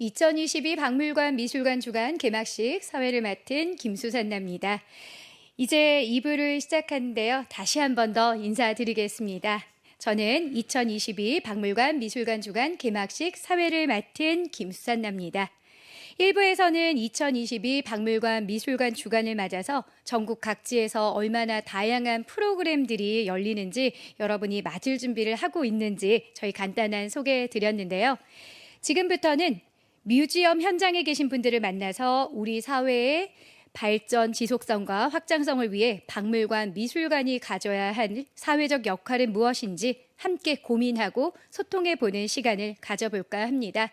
2022 박물관 미술관 주간 개막식 사회를 맡은 김수산나입니다. 이제 2부를 시작하는데요. 다시 한 번 더 인사드리겠습니다. 저는 2022 박물관 미술관 주간 개막식 사회를 맡은 김수산나입니다. 1부에서는 2022 박물관 미술관 주간을 맞아서 전국 각지에서 얼마나 다양한 프로그램들이 열리는지 여러분이 맞을 준비를 하고 있는지 저희 간단한 소개해 드렸는데요. 지금부터는 뮤지엄 현장에 계신 분들을 만나서 우리 사회의 발전, 지속성과 확장성을 위해 박물관, 미술관이 가져야 할 사회적 역할은 무엇인지 함께 고민하고 소통해보는 시간을 가져볼까 합니다.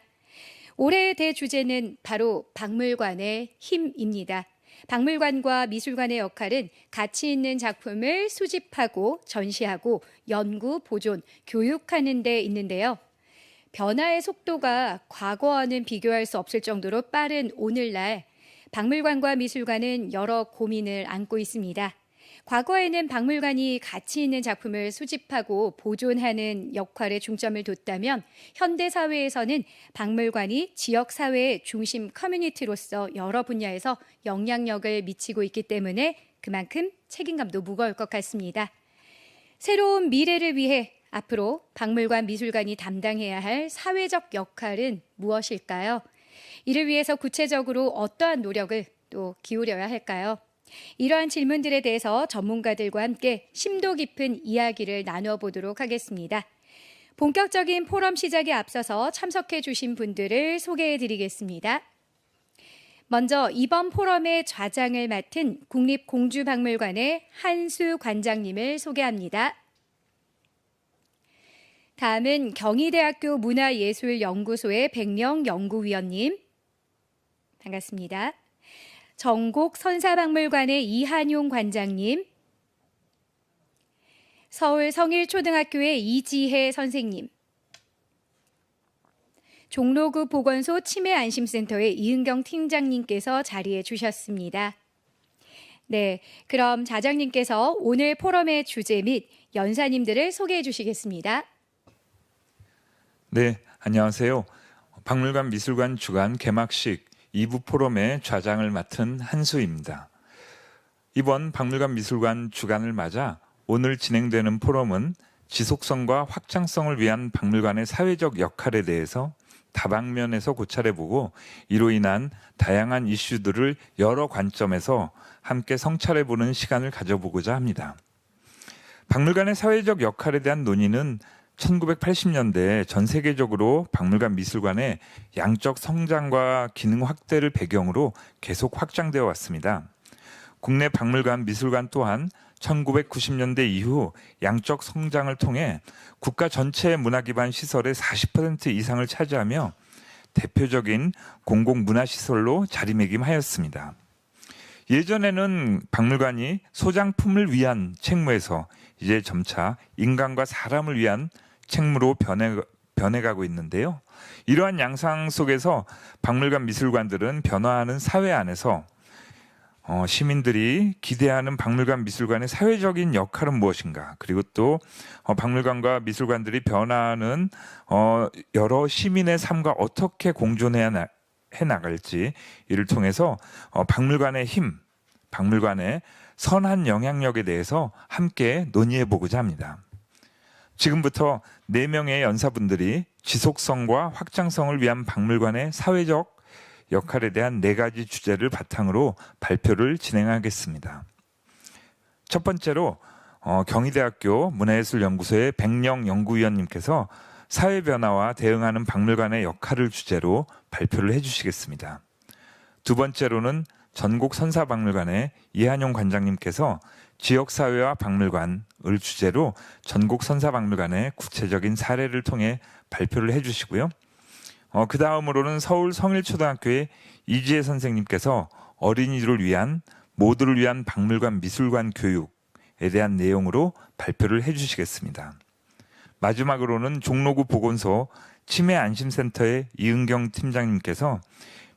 올해의 대주제는 바로 박물관의 힘입니다. 박물관과 미술관의 역할은 가치 있는 작품을 수집하고 전시하고 연구, 보존, 교육하는 데 있는데요. 변화의 속도가 과거와는 비교할 수 없을 정도로 빠른 오늘날 박물관과 미술관은 여러 고민을 안고 있습니다. 과거에는 박물관이 가치 있는 작품을 수집하고 보존하는 역할에 중점을 뒀다면 현대사회에서는 박물관이 지역사회의 중심 커뮤니티로서 여러 분야에서 영향력을 미치고 있기 때문에 그만큼 책임감도 무거울 것 같습니다. 새로운 미래를 위해 앞으로 박물관, 미술관이 담당해야 할 사회적 역할은 무엇일까요? 이를 위해서 구체적으로 어떠한 노력을 또 기울여야 할까요? 이러한 질문들에 대해서 전문가들과 함께 심도 깊은 이야기를 나눠보도록 하겠습니다. 본격적인 포럼 시작에 앞서서 참석해 주신 분들을 소개해 드리겠습니다. 먼저 이번 포럼의 좌장을 맡은 국립공주박물관의 한수 관장님을 소개합니다. 다음은 경희대학교 문화예술연구소의 백명 연구위원님. 반갑습니다. 전곡 선사박물관의 이한용 관장님. 서울 성일초등학교의 이지혜 선생님. 종로구 보건소 치매안심센터의 이은경 팀장님께서 자리해 주셨습니다. 네, 그럼 좌장님께서 오늘 포럼의 주제 및 연사님들을 소개해 주시겠습니다. 네, 안녕하세요. 박물관 미술관 주간 개막식 2부 포럼의 좌장을 맡은 한수입니다. 이번 박물관 미술관 주간을 맞아 오늘 진행되는 포럼은 지속성과 확장성을 위한 박물관의 사회적 역할에 대해서 다방면에서 고찰해보고 이로 인한 다양한 이슈들을 여러 관점에서 함께 성찰해보는 시간을 가져보고자 합니다. 박물관의 사회적 역할에 대한 논의는 1980년대 전 세계적으로 박물관 미술관의 양적 성장과 기능 확대를 배경으로 계속 확장되어 왔습니다. 국내 박물관 미술관 또한 1990년대 이후 양적 성장을 통해 국가 전체의 문화 기반 시설의 40% 이상을 차지하며 대표적인 공공문화시설로 자리매김하였습니다. 예전에는 박물관이 소장품을 위한 책무에서 이제 점차 인간과 사람을 위한 책무로 변해가고 있는데요. 이러한 양상 속에서 박물관 미술관들은 변화하는 사회 안에서 시민들이 기대하는 박물관 미술관의 사회적인 역할은 무엇인가, 그리고 또 박물관과 미술관들이 변화하는 여러 시민의 삶과 어떻게 공존해 나갈지, 이를 통해서 박물관의 힘, 박물관의 선한 영향력에 대해서 함께 논의해 보고자 합니다. 지금부터 4명의 연사분들이 지속성과 확장성을 위한 박물관의 사회적 역할에 대한 4가지 주제를 바탕으로 발표를 진행하겠습니다. 첫 번째로 경희대학교 문화예술연구소의 백령 연구위원님께서 사회 변화와 대응하는 박물관의 역할을 주제로 발표를 해주시겠습니다. 두 번째로는 전곡 선사박물관의 이한용 관장님께서 지역사회와 박물관을 주제로 전곡 선사박물관의 구체적인 사례를 통해 발표를 해주시고요. 그 다음으로는 서울 성일초등학교의 이지혜 선생님께서 어린이들을 위한 모두를 위한 박물관 미술관 교육에 대한 내용으로 발표를 해주시겠습니다. 마지막으로는 종로구 보건소 치매안심센터의 이은경 팀장님께서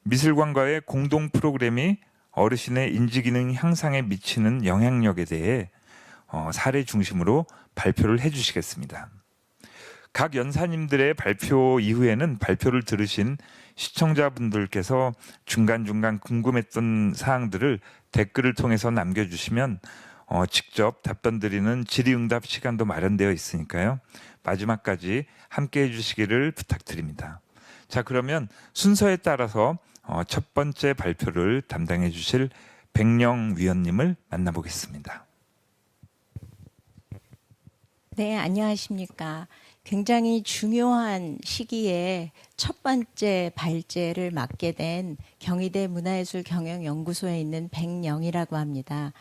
미술관과의 공동 프로그램이 어르신의 인지기능 향상에 미치는 영향력에 대해 사례 중심으로 발표를 해주시겠습니다. 각 연사님들의 발표 이후에는 발표를 들으신 시청자분들께서 중간중간 궁금했던 사항들을 댓글을 통해서 남겨주시면 직접 답변 드리는 질의응답 시간도 마련되어 있으니까요. 마지막까지 함께 해주시기를 부탁드립니다. 자, 그러면 순서에 따라서 첫 번째 발표를 담당해 주실 백령 위원님을 만나보겠습니다. 네, 안녕하십니까. 굉장히 중요한 시기에 첫 번째 발제를 맡게 된 경희대 문화예술경영연구소에 있는 백령이라고 합니다.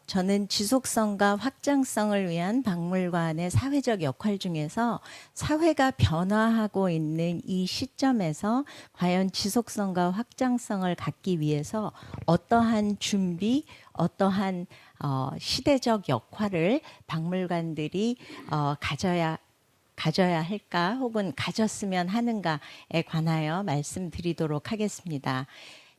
저는 지속성과 확장성을 위한 박물관의 사회적 역할 중에서 사회가 변화하고 있는 이 시점에서 과연 지속성과 확장성을 갖기 위해서 어떠한 준비, 어떠한 시대적 역할을 박물관들이 가져야 할까 혹은 가졌으면 하는가에 관하여 말씀드리도록 하겠습니다.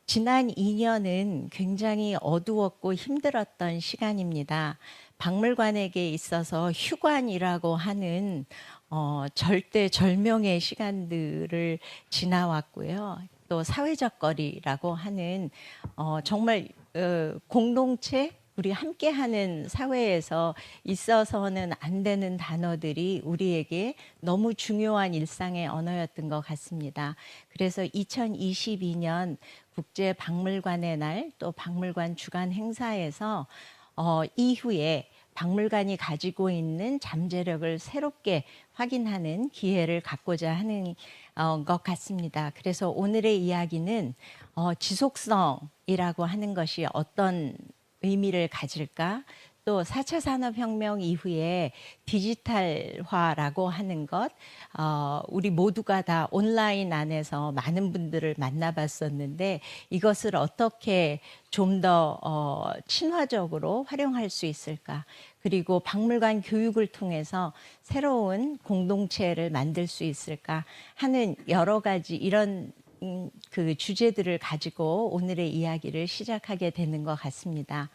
지난 2년은 굉장히 어두웠고 힘들었던 시간입니다. 박물관에게 있어서 휴관이라고 하는 절대절명의 시간들을 지나왔고요. 또 사회적 거리라고 하는 정말 공동체, 우리 함께하는 사회에서 있어서는 안 되는 단어들이 우리에게 너무 중요한 일상의 언어였던 것 같습니다. 그래서 2022년 국제박물관의 날, 또 박물관 주간 행사에서 이후에 박물관이 가지고 있는 잠재력을 새롭게 확인하는 기회를 갖고자 하는 것 같습니다. 그래서 오늘의 이야기는 지속성이라고 하는 것이 어떤 의미를 가질까? 또 4차 산업혁명 이후에 디지털화라고 하는 것, 우리 모두가 다 온라인 안에서 많은 분들을 만나봤었는데 이것을 어떻게 좀 더 친화적으로 활용할 수 있을까? 그리고 박물관 교육을 통해서 새로운 공동체를 만들 수 있을까 하는 여러 가지 이런 그 주제들을 가지고 오늘의 이야기를 시작하게 되는 것 같습니다.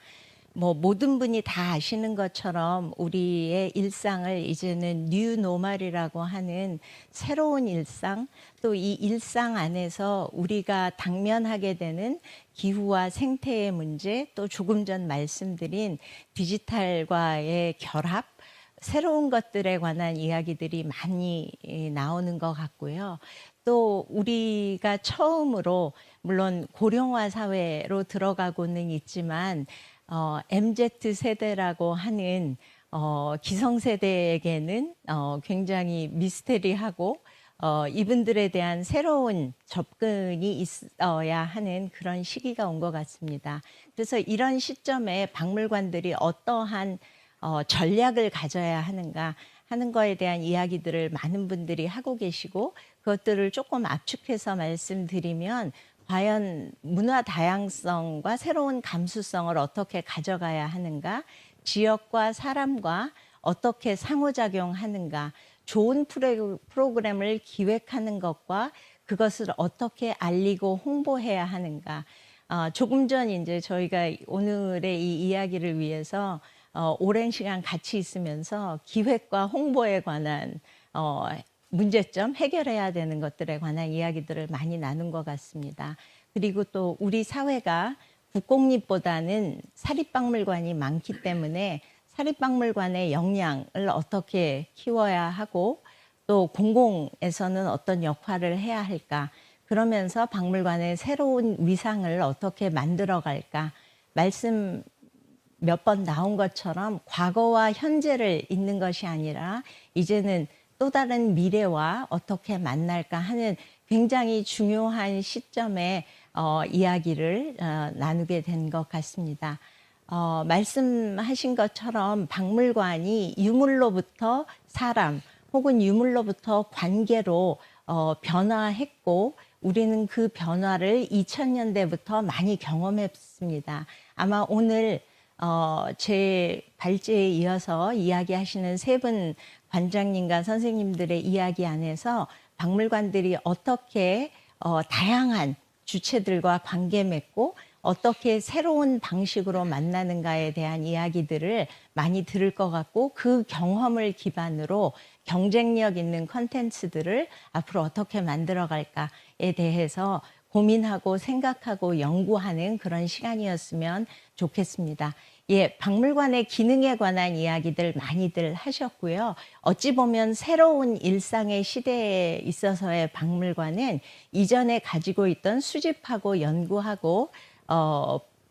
모든 분이 다 아시는 것처럼 우리의 일상을 이제는 뉴 노멀이라고 하는 새로운 일상, 또 이 일상 안에서 우리가 당면하게 되는 기후와 생태의 문제, 또 조금 전 말씀드린 디지털과의 결합, 새로운 것들에 관한 이야기들이 많이 나오는 것 같고요. 또 우리가 처음으로 물론 고령화 사회로 들어가고는 있지만 MZ 세대라고 하는 기성세대에게는 굉장히 미스테리하고 이분들에 대한 새로운 접근이 있어야 하는 그런 시기가 온 것 같습니다. 그래서 이런 시점에 박물관들이 어떠한 전략을 가져야 하는가 하는 거에 대한 이야기들을 많은 분들이 하고 계시고 그것들을 조금 압축해서 말씀드리면 과연 문화 다양성과 새로운 감수성을 어떻게 가져가야 하는가, 지역과 사람과 어떻게 상호작용하는가, 좋은 프로그램을 기획하는 것과 그것을 어떻게 알리고 홍보해야 하는가. 조금 전 이제 저희가 오늘의 이 이야기를 위해서 오랜 시간 같이 있으면서 기획과 홍보에 관한 문제점, 해결해야 되는 것들에 관한 이야기들을 많이 나눈 것 같습니다. 그리고 또 우리 사회가 국공립보다는 사립박물관이 많기 때문에 사립박물관의 역량을 어떻게 키워야 하고 또 공공에서는 어떤 역할을 해야 할까, 그러면서 박물관의 새로운 위상을 어떻게 만들어 갈까. 말씀 몇 번 나온 것처럼 과거와 현재를 잇는 것이 아니라 이제는 또 다른 미래와 어떻게 만날까 하는 굉장히 중요한 시점에 이야기를 나누게 된 것 같습니다. 말씀하신 것처럼 박물관이 유물로부터 사람 혹은 유물로부터 관계로 변화했고 우리는 그 변화를 2000년대부터 많이 경험했습니다. 아마 오늘 제 발제에 이어서 이야기하시는 세 분 관장님과 선생님들의 이야기 안에서 박물관들이 어떻게 다양한 주체들과 관계 맺고 어떻게 새로운 방식으로 만나는가에 대한 이야기들을 많이 들을 것 같고 그 경험을 기반으로 경쟁력 있는 컨텐츠들을 앞으로 어떻게 만들어 갈까에 대해서 고민하고 생각하고 연구하는 그런 시간이었으면 좋겠습니다. 예, 박물관의 기능에 관한 이야기들 많이들 하셨고요. 어찌 보면 새로운 일상의 시대에 있어서의 박물관은 이전에 가지고 있던 수집하고 연구하고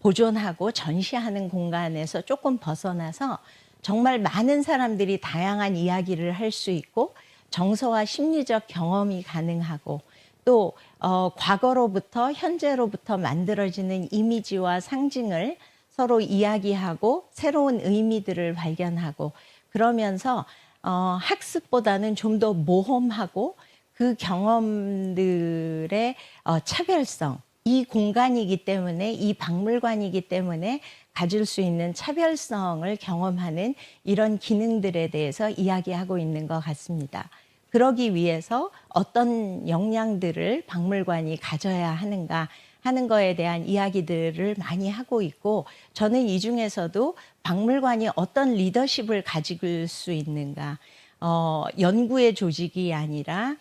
보존하고 전시하는 공간에서 조금 벗어나서 정말 많은 사람들이 다양한 이야기를 할 수 있고 정서와 심리적 경험이 가능하고 또 과거로부터 현재로부터 만들어지는 이미지와 상징을 서로 이야기하고 새로운 의미들을 발견하고 그러면서 학습보다는 좀 더 모험하고 그 경험들의 차별성, 이 공간이기 때문에 이 박물관이기 때문에 가질 수 있는 차별성을 경험하는 이런 기능들에 대해서 이야기하고 있는 것 같습니다. 그러기 위해서 어떤 역량들을 박물관이 가져야 하는가 하는 거에 대한 이야기들을 많이 하고 있고 저는 이 중에서도 박물관이 어떤 리더십을 가질 수 있는가 연구의 조직이 아니라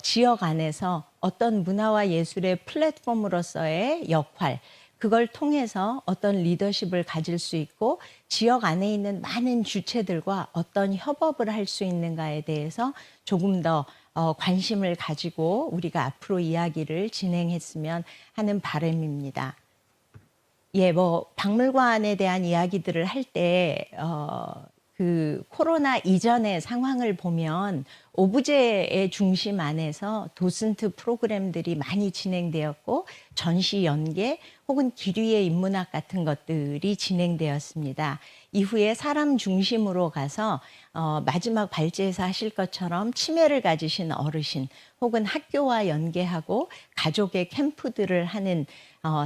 지역 안에서 어떤 문화와 예술의 플랫폼으로서의 역할 그걸 통해서 어떤 리더십을 가질 수 있고 지역 안에 있는 많은 주체들과 어떤 협업을 할 수 있는가에 대해서 조금 더 관심을 가지고 우리가 앞으로 이야기를 진행했으면 하는 바람입니다. 예, 박물관에 대한 이야기들을 할 때, 그 코로나 이전의 상황을 보면 오브제의 중심 안에서 도슨트 프로그램들이 많이 진행되었고 전시 연계 혹은 기류의 인문학 같은 것들이 진행되었습니다. 이후에 사람 중심으로 가서 마지막 발제에서 하실 것처럼 치매를 가지신 어르신 혹은 학교와 연계하고 가족의 캠프들을 하는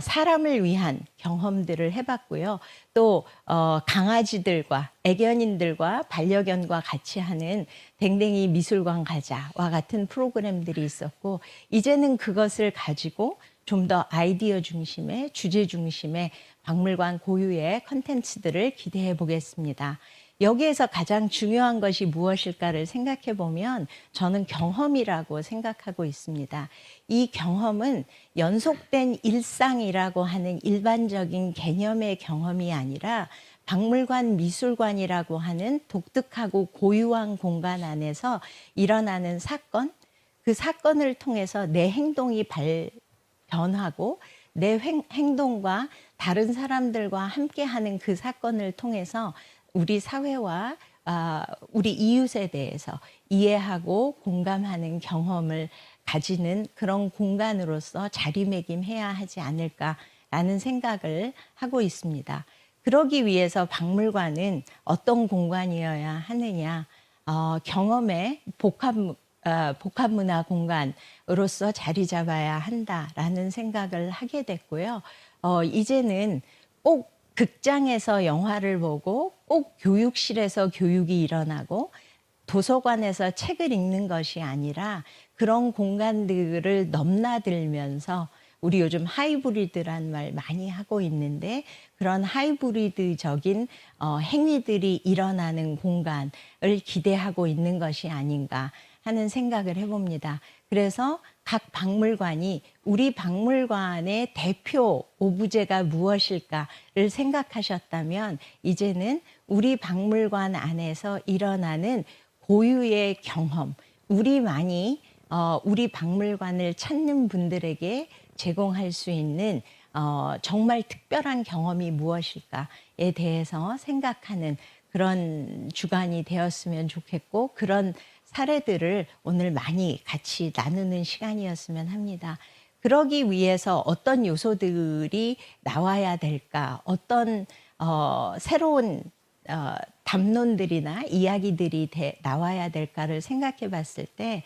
사람을 위한 경험들을 해봤고요. 또 강아지들과 애견인들과 반려견과 같이 하는 댕댕이 미술관 가자와 같은 프로그램들이 있었고 이제는 그것을 가지고 좀 더 아이디어 중심의 주제 중심의 박물관 고유의 컨텐츠들을 기대해 보겠습니다. 여기에서 가장 중요한 것이 무엇일까를 생각해 보면 저는 경험이라고 생각하고 있습니다. 이 경험은 연속된 일상이라고 하는 일반적인 개념의 경험이 아니라 박물관 미술관이라고 하는 독특하고 고유한 공간 안에서 일어나는 사건, 그 사건을 통해서 내 행동이 변하고 내 행동과 다른 사람들과 함께하는 그 사건을 통해서 우리 사회와 우리 이웃에 대해서 이해하고 공감하는 경험을 가지는 그런 공간으로서 자리매김해야 하지 않을까라는 생각을 하고 있습니다. 그러기 위해서 박물관은 어떤 공간이어야 하느냐, 경험의 복합문화 공간으로서 자리 잡아야 한다라는 생각을 하게 됐고요. 이제는 꼭 극장에서 영화를 보고 꼭 교육실에서 교육이 일어나고 도서관에서 책을 읽는 것이 아니라 그런 공간들을 넘나들면서 우리 요즘 하이브리드란 말 많이 하고 있는데 그런 하이브리드적인 행위들이 일어나는 공간을 기대하고 있는 것이 아닌가 하는 생각을 해봅니다. 그래서 각 박물관이 우리 박물관의 대표 오브제가 무엇일까를 생각하셨다면 이제는 우리 박물관 안에서 일어나는 고유의 경험, 우리만이 우리 박물관을 찾는 분들에게 제공할 수 있는 정말 특별한 경험이 무엇일까에 대해서 생각하는 그런 주간이 되었으면 좋겠고 그런 사례들을 오늘 많이 같이 나누는 시간이었으면 합니다. 그러기 위해서 어떤 요소들이 나와야 될까, 어떤 새로운 담론들이나 이야기들이 나와야 될까를 생각해 봤을 때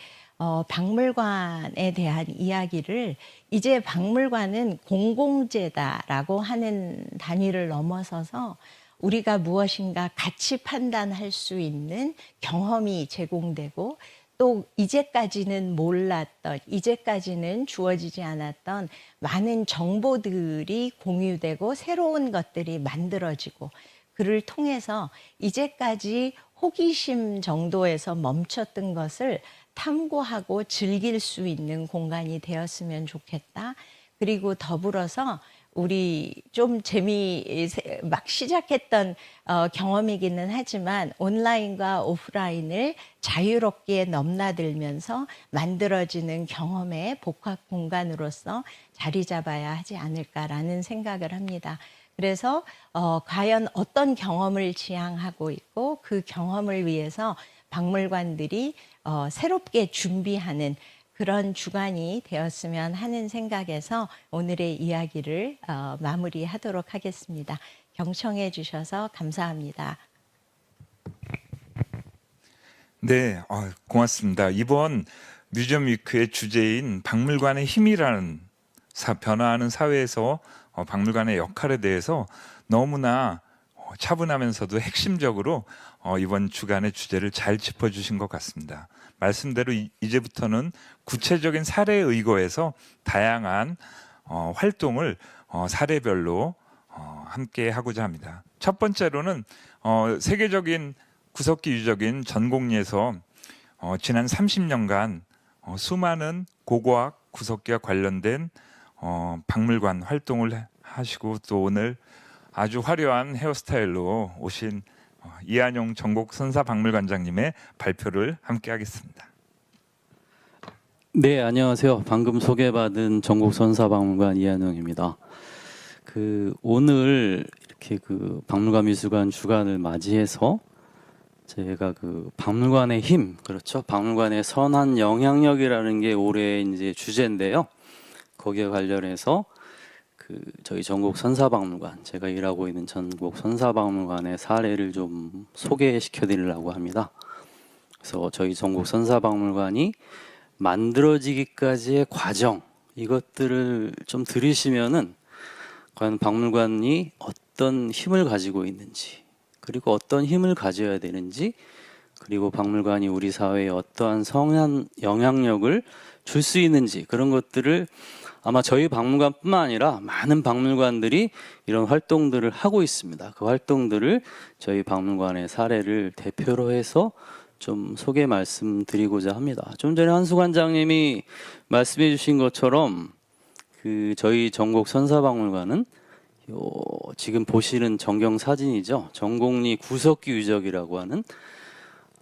박물관에 대한 이야기를 이제 박물관은 공공재다라고 하는 단위를 넘어서서 우리가 무엇인가 가치 판단할 수 있는 경험이 제공되고 또 이제까지는 몰랐던, 이제까지는 주어지지 않았던 많은 정보들이 공유되고 새로운 것들이 만들어지고 그를 통해서 이제까지 호기심 정도에서 멈췄던 것을 탐구하고 즐길 수 있는 공간이 되었으면 좋겠다. 그리고 더불어서 우리 좀 막 시작했던 경험이기는 하지만 온라인과 오프라인을 자유롭게 넘나들면서 만들어지는 경험의 복합 공간으로서 자리 잡아야 하지 않을까라는 생각을 합니다. 그래서 과연 어떤 경험을 지향하고 있고 그 경험을 위해서 박물관들이 새롭게 준비하는 그런 주간이 되었으면 하는 생각에서 오늘의 이야기를 마무리하도록 하겠습니다. 경청해 주셔서 감사합니다. 네, 고맙습니다. 이번 뮤지엄 위크의 주제인 박물관의 힘이라는 변화하는 사회에서 박물관의 역할에 대해서 너무나 차분하면서도 핵심적으로 이번 주간의 주제를 잘 짚어주신 것 같습니다. 말씀대로 이제부터는 구체적인 사례에 의거해서 다양한 활동을 사례별로 함께 하고자 합니다. 첫 번째로는 세계적인 구석기 유적인 전곡리에서 지난 30년간 수많은 고고학 구석기와 관련된 박물관 활동을 하시고 또 오늘 아주 화려한 헤어스타일로 오신 이한용 전곡 선사박물관장님의 발표를 함께 하겠습니다. 네, 안녕하세요. 방금 소개받은 전곡 선사박물관 이한용입니다. 오늘 이렇게 박물관 미술관 주간을 맞이해서 제가 박물관의 힘, 그렇죠? 박물관의 선한 영향력이라는 게 올해 이제 주제인데요. 거기에 관련해서 저희 전곡 선사박물관, 제가 일하고 있는 전곡 선사박물관의 사례를 좀 소개시켜 드리려고 합니다. 그래서 저희 전곡 선사박물관이 만들어지기까지의 과정, 이것들을 좀 들으시면은 과연 박물관이 어떤 힘을 가지고 있는지, 그리고 어떤 힘을 가져야 되는지, 그리고 박물관이 우리 사회에 어떠한 영향력을 줄 수 있는지, 그런 것들을 아마 저희 박물관뿐만 아니라 많은 박물관들이 이런 활동들을 하고 있습니다. 그 활동들을 저희 박물관의 사례를 대표로 해서 좀 소개 말씀드리고자 합니다. 좀 전에 한수 관장님이 말씀해 주신 것처럼 저희 전곡 선사박물관은 지금 보시는 전경 사진이죠. 전곡리 구석기 유적이라고 하는,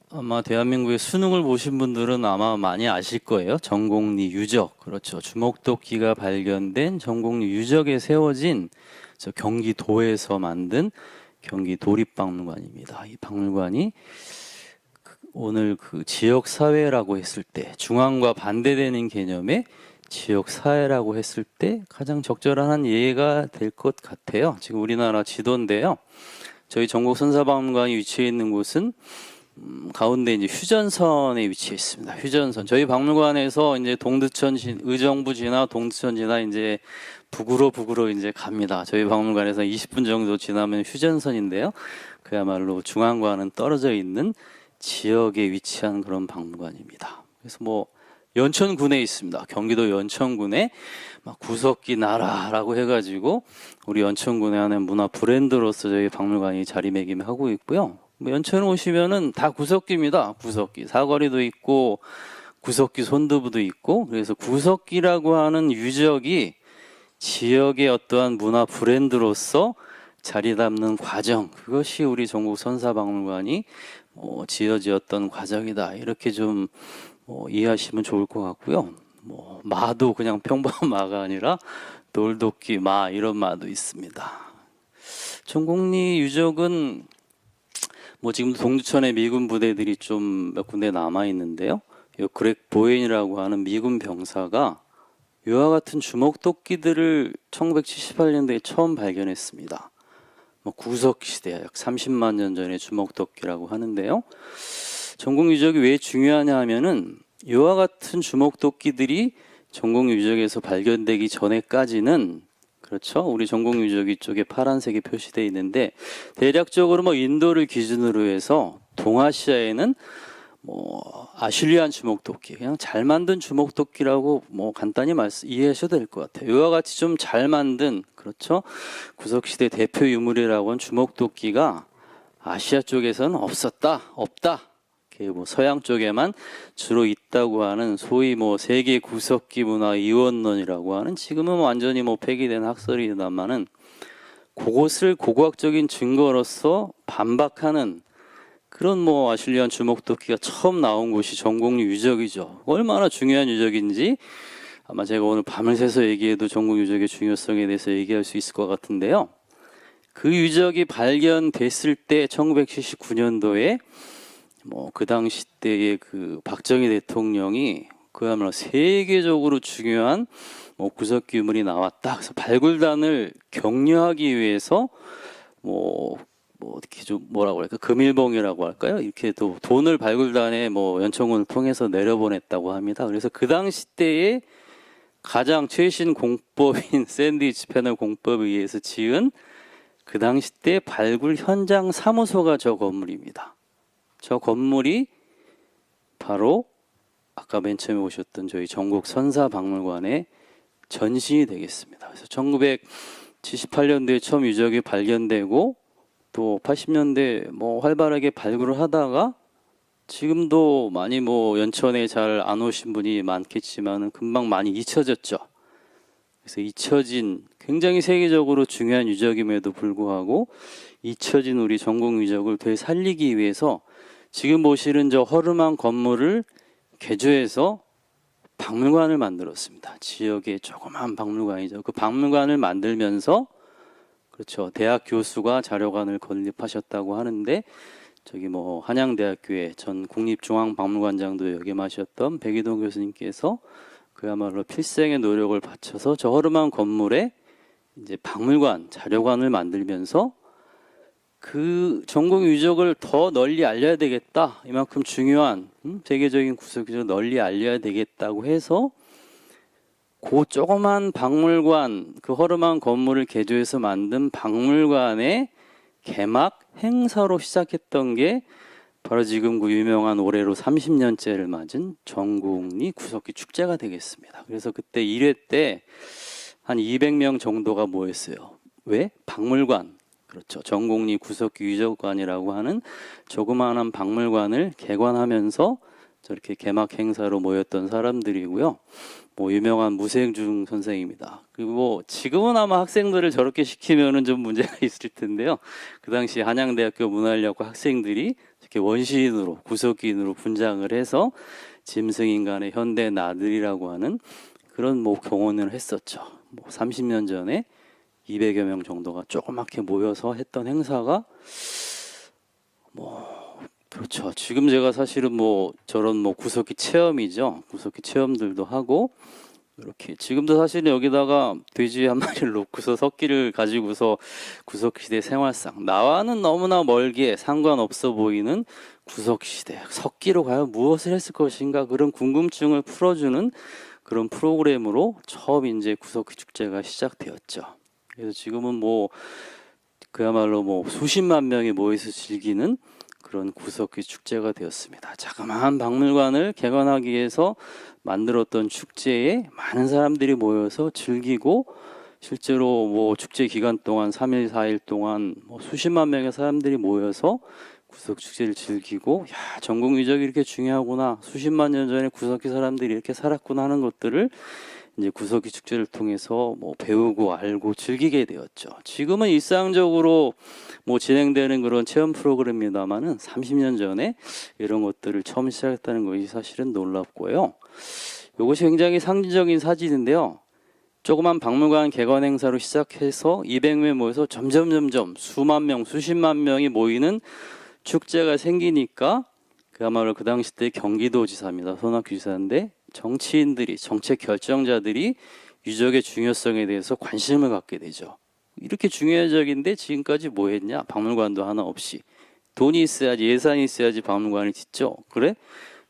아마 대한민국의 수능을 보신 분들은 아마 많이 아실 거예요. 전곡리 유적, 그렇죠. 주먹도끼가 발견된 전곡리 유적에 세워진 경기도에서 만든 경기도립박물관입니다. 이 박물관이 오늘 지역 사회라고 했을 때, 중앙과 반대되는 개념의 지역 사회라고 했을 때 가장 적절한 예가 될 것 같아요. 지금 우리나라 지도인데요. 저희 전곡 선사박물관이 위치해 있는 곳은 가운데 이제 휴전선에 위치해 있습니다. 휴전선. 저희 박물관에서 이제 의정부 지나 동두천 지나 이제 북으로 이제 갑니다. 저희 박물관에서 20분 정도 지나면 휴전선인데요. 그야말로 중앙과는 떨어져 있는 지역에 위치한 그런 박물관입니다. 그래서 연천군에 있습니다. 경기도 연천군에 구석기 나라라고 해가지고 우리 연천군의 하나의 문화 브랜드로서 저희 박물관이 자리매김하고 있고요. 연천 오시면은 다 구석기입니다. 구석기 사거리도 있고 구석기 손두부도 있고, 그래서 구석기라고 하는 유적이 지역의 어떠한 문화 브랜드로서 자리 잡는 과정, 그것이 우리 전곡 선사박물관이 지어지었던 과정이다. 이렇게 좀 이해하시면 좋을 것 같고요. 마도 그냥 평범한 마가 아니라 돌도끼 마, 이런 마도 있습니다. 전곡리 유적은 지금 동두천에 미군 부대들이 좀 몇 군데 남아 있는데요. 그렉 보웬이라고 하는 미군 병사가 이와 같은 주먹도끼들을 1978년도에 처음 발견했습니다. 구석 시대, 약 30만 년 전의 주먹도끼라고 하는데요. 전곡 유적이 왜 중요하냐 하면은 이와 같은 주먹도끼들이 전곡 유적에서 발견되기 전에까지는, 그렇죠, 우리 전곡 유적 이쪽에 파란색이 표시되어 있는데, 대략적으로 인도를 기준으로 해서 동아시아에는 뭐 아실리안 주목도끼, 그냥 잘 만든 주목도끼라고 뭐 간단히 이해하셔도 될 것 같아요. 이와 같이 좀 잘 만든, 그렇죠, 구석시대 대표 유물이라고 한 주목도끼가 아시아 쪽에서는 없다. 이렇게 뭐 서양 쪽에만 주로 있다고 하는 소위 뭐 세계 구석기 문화 이원론이라고 하는, 지금은 완전히 뭐 폐기된 학설이다마는 그것을 고고학적인 증거로서 반박하는 그런 뭐 아실리안 주목도끼가 처음 나온 곳이 전곡리 유적이죠. 얼마나 중요한 유적인지 아마 제가 오늘 밤을 새서 얘기해도 전곡 유적의 중요성에 대해서 얘기할 수 있을 것 같은데요. 그 유적이 발견됐을 때 1979년도에 뭐 그 당시 때의 그 박정희 대통령이 그야말로 세계적으로 중요한 뭐 구석기 유물이 나왔다. 그래서 발굴단을 격려하기 위해서 뭐 어떻게 좀 뭐라고 할까, 금일봉이라고 할까요? 이렇게 또 돈을 발굴단에 뭐 연천군을 통해서 내려보냈다고 합니다. 그래서 그 당시 때에 가장 최신 공법인 샌드위치 패널 공법에 의해서 지은 그 당시 때 발굴 현장 사무소가 저 건물입니다. 저 건물이 바로 아까 맨 처음에 오셨던 저희 전곡 선사박물관의 전신이 되겠습니다. 그래서 1978년도에 처음 유적이 발견되고 또 80년대 뭐 활발하게 발굴을 하다가 지금도 많이 뭐 연천에 잘 안 오신 분이 많겠지만 금방 많이 잊혀졌죠. 그래서 잊혀진, 굉장히 세계적으로 중요한 유적임에도 불구하고 잊혀진 우리 전곡 유적을 되살리기 위해서 지금 보시는 저 허름한 건물을 개조해서 박물관을 만들었습니다. 지역의 조그만 박물관이죠. 그 박물관을 만들면서, 그렇죠, 대학 교수가 자료관을 건립하셨다고 하는데, 저기 뭐 한양대학교의 전 국립중앙박물관장도 역임하셨던 백이동 교수님께서 그야말로 필생의 노력을 바쳐서 저 허름한 건물에 이제 박물관, 자료관을 만들면서 그 전곡 유적을 더 널리 알려야 되겠다. 이만큼 중요한 세계적인 구석을 널리 알려야 되겠다고 해서 그 조그만 박물관, 그 허름한 건물을 개조해서 만든 박물관의 개막 행사로 시작했던 게 바로 지금 그 유명한 올해로 30년째를 맞은 전곡리 구석기 축제가 되겠습니다. 그래서 그때 1회 때 한 200명 정도가 모였어요. 왜? 박물관, 그렇죠, 전곡리 구석기 유적관이라고 하는 조그마한 박물관을 개관하면서 저렇게 개막 행사로 모였던 사람들이고요. 뭐 유명한 무생중 선생입니다. 그리고 뭐 지금은 아마 학생들을 저렇게 시키면은 좀 문제가 있을 텐데요. 그 당시 한양대학교 문화인력과 학생들이 이렇게 원시인으로, 구석기인으로 분장을 해서 짐승인간의 현대 나들이라고 하는 그런 뭐 경연을 했었죠. 뭐 30년 전에 200여 명 정도가 조그맣게 모여서 했던 행사가 뭐 그렇죠. 지금 제가 사실은 뭐 저런 뭐 구석기 체험이죠. 구석기 체험들도 하고 이렇게 지금도 사실은 여기다가 돼지 한 마리를 놓고서 석기를 가지고서 구석시대 생활상, 나와는 너무나 멀게 상관없어 보이는 구석시대 석기로 과연 무엇을 했을 것인가, 그런 궁금증을 풀어주는 그런 프로그램으로 처음 이제 구석기 축제가 시작되었죠. 그래서 지금은 뭐 그야말로 뭐 수십만 명이 모여서 즐기는 그런 구석기 축제가 되었습니다. 자그마한 박물관을 개관하기 위해서 만들었던 축제에 많은 사람들이 모여서 즐기고, 실제로 뭐 축제 기간 동안 3일, 4일 동안 뭐 수십만 명의 사람들이 모여서 구석 축제를 즐기고, 야, 전곡 유적이 이렇게 중요하구나, 수십만 년 전에 구석기 사람들이 이렇게 살았구나 하는 것들을 이제 구석기 축제를 통해서 뭐 배우고 알고 즐기게 되었죠. 지금은 일상적으로 뭐 진행되는 그런 체험 프로그램입니다만은 30년 전에 이런 것들을 처음 시작했다는 것이 사실은 놀랍고요. 이것이 굉장히 상징적인 사진인데요. 조그만 박물관 개관 행사로 시작해서 200명 모여서 점점 수만 명, 수십만 명이 모이는 축제가 생기니까 그야말로 그 당시 때 경기도지사입니다. 손학규 지사인데 정치인들이, 정책 결정자들이 유적의 중요성에 대해서 관심을 갖게 되죠. 이렇게 중요한 적인데 지금까지 뭐 했냐? 박물관도 하나 없이. 돈이 있어야지, 예산이 있어야지 박물관을 짓죠. 그래?